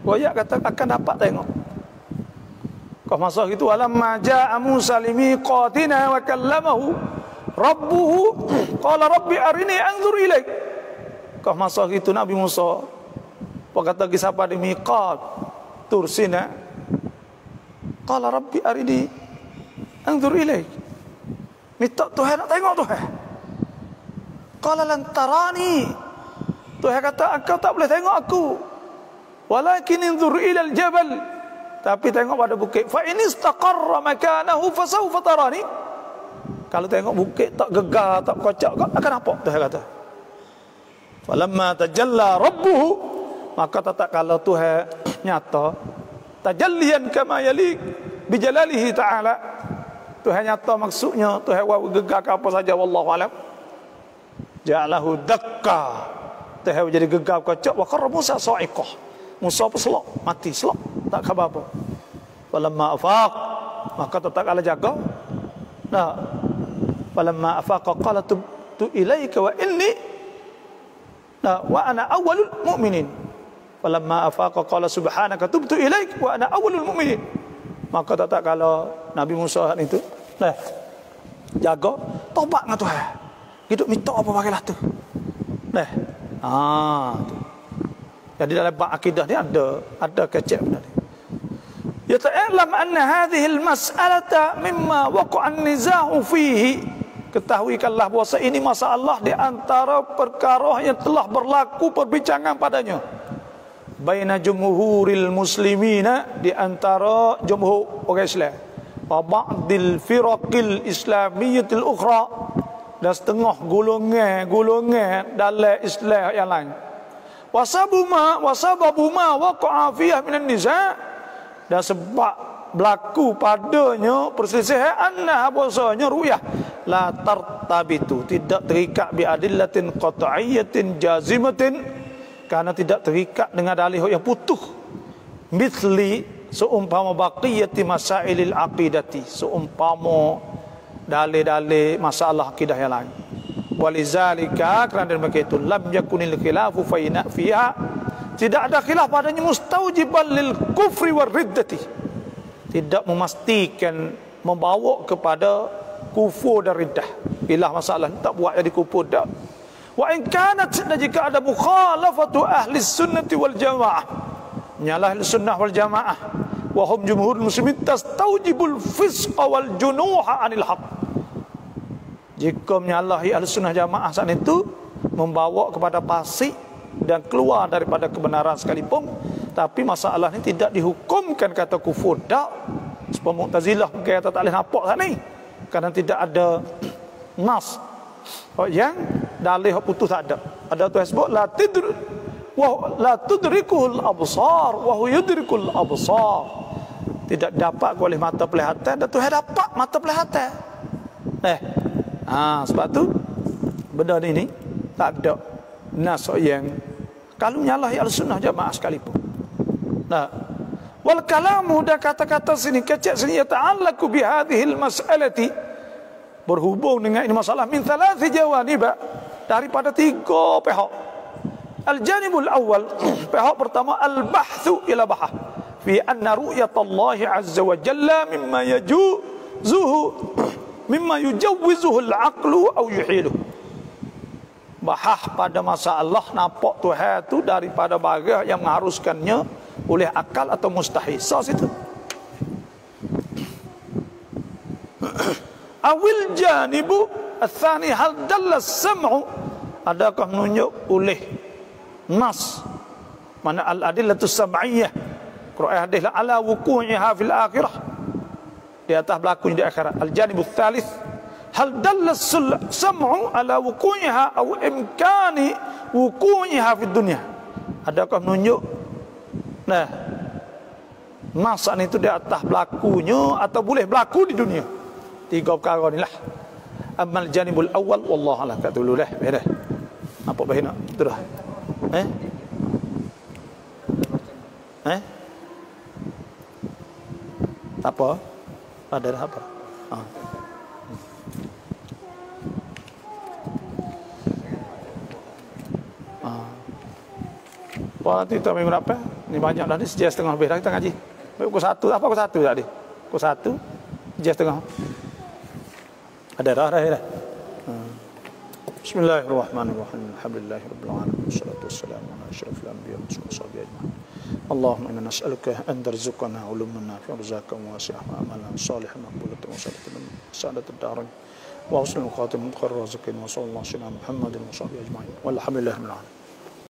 A: royak kata akan dapat tengok. Kau masa itu walamma jaa Musa limiqatina wa kallamahu rabbuhu qala rabbi arini anzur ilaik. Kau masa itu Nabi Musa berkata ke siapa di miqat Tur Sina, qala rabbi arini anzur ilaik. Minta Tuhan nak tengok Tuhan. Qala lan tarani. Tuhan kata engkau tak boleh tengok aku. Walakin anzur ila al-jabal. Tapi tengok pada bukit. Fa in istaqarra makanahu fa sawfa tarani. Kalau tengok bukit tak gegar, tak kocak, akan apa? Tuhan kata. Falamma tajalla rabbuhu, maka tak kalau Tuhan nyata tajallian kama yaliq bi jalalihi ta'ala. Tuhan nyata maksudnya Tuhan gegar ke apa saja wallahu alam. Ja'alahu dakka. Tuhan jadi gegar kocak wa qarra Musa sa'iqah. Musa peselok, mati selok, tak khabar apa. Falamma afaq, maka tetap ala jaga. Nah, falamma afaqa qala tubtu ilaika wa inni wa ana awwalul mu'minin. Falamma afaqa qala subhanaka tubtu ilaika wa ana awwalul mu'minin. Maka tetap kalau Nabi Musa itu, nah, jaga tobat dengan Tuhan. Hidup minta apa bagailah tu. Nah, tu. Jadi dalam bab akidah ni ada kecek benda ni. Ya ta'lam anna hadhihi al-mas'alata mimma waqa'a an-niza'u fihi. Ketahuikanlah bahawa ini masalah di antara perkara yang telah berlaku perbincangan padanya. Baina jumhuril muslimina, di antara jumhur orang Islam. Wa ba'dil firaqil islamiyyatil ukhra, dan setengah golongan dalam Islam yang lain. Wasabu ma waqa'a fiha minan niza', dan sebab berlaku padanya perselisihan anna bahasanya ru'yah la tartabitu, tidak terikat bi adillatin qat'iyyatin jazimatin, karena tidak terikat dengan dalil yang putus. Mithli, seumpama baqiyati masailil aqidati, seumpama dalil-dalil masalah akidah yang lain. Walizalika, kerana begitu lam yakunil khilafu fiha, tidak ada khilaf padanya mustaujiban lil kufri war riddati, tidak memastikan membawa kepada kufur dan riddah. Bila masalah tak buat jadi kufur dah. Wa in kanat, jika ada mukhalafatu ahli sunnati wal jamaah, nyalah ahli sunnah wal jamaah wa hum jumhurul muslimin, tastaujibul fisqa wal junuha anil haqq. Jika menyalahi ahli sunnah jamaah saat itu membawa kepada fasik dan keluar daripada kebenaran sekalipun, tapi masalah ini tidak dihukumkan kata kufur dak. Sebab Mu'tazilah kata tak boleh nampak saat ni, kerana tidak ada nas yang dalil putus tak ada. Ada tu sebut la tudrikul absar wa huwa yudrikul absar. Tidak dapat oleh mata pelihatan, dan Tuhan dapat mata pelihatan. Sebab tu benda ini tak ada nas yang kalau nyalahi al-sunnah jamaah sekalipun. Nah, wal kalamu, dan kata-kata sini kecek sini ta'allaqu bi hadhihi al-mas'alati, berhubung dengan ini masalah min thalathi jawaniba, daripada tiga pihak. Al-janibul awal, pihak pertama al-bahthu ila bahah fi anna ru'yatallahi azza wa jalla mimma yujawwizuhu al-aqlu aw yuhiluhu. Bahas pada masalah nampak Tuhan itu daripada barang yang mengharuskannya oleh akal atau mustahil. So situ. Awil janibu ats-tsani hal dalla as-sam'u, adakah menunjuk oleh nas, mana al-adillatus sam'iyyah, Quran hadis ala wuqu'iha fil akhirah, di atas berlakunya di akhirat. Al-janibut tsalits hal dalla as-sam'u ala wuqu'iha aw imkani wuqu'iha fid dunya, adakah menunjuk Nas ni tu di atas berlakunya atau boleh berlaku di dunia. 3 perkara ni lah. Amal janibul awal wallahu a'lam. Kat dulu dah. Dah. Apa baik nak? Tu dah. Apa? Ada dah apa? Nanti tu minggu apa? Ni banyak dah ni, sejam setengah lebih dah kita ngaji. Pukul 1, apa pukul 1 tadi? Pukul 1, sejam setengah. Ada dah. Bismillahirrahmanirrahim. Alhamdulillahirabbil alamin. Wassalatu wassalamu ala asyrafil anbiya'i wa sahbihi ajma'in. Allahumma inna nas'aluka an tarzuqana uluman nafi'an rizqan wasi'an wa amalan salihan maqbulan wa sa'adatad darain wa husnul khatimah wa razaqin wa sallallahu ala Muhammadin wa sahbihi ajma'in. Walhamdulillahirabbil alamin.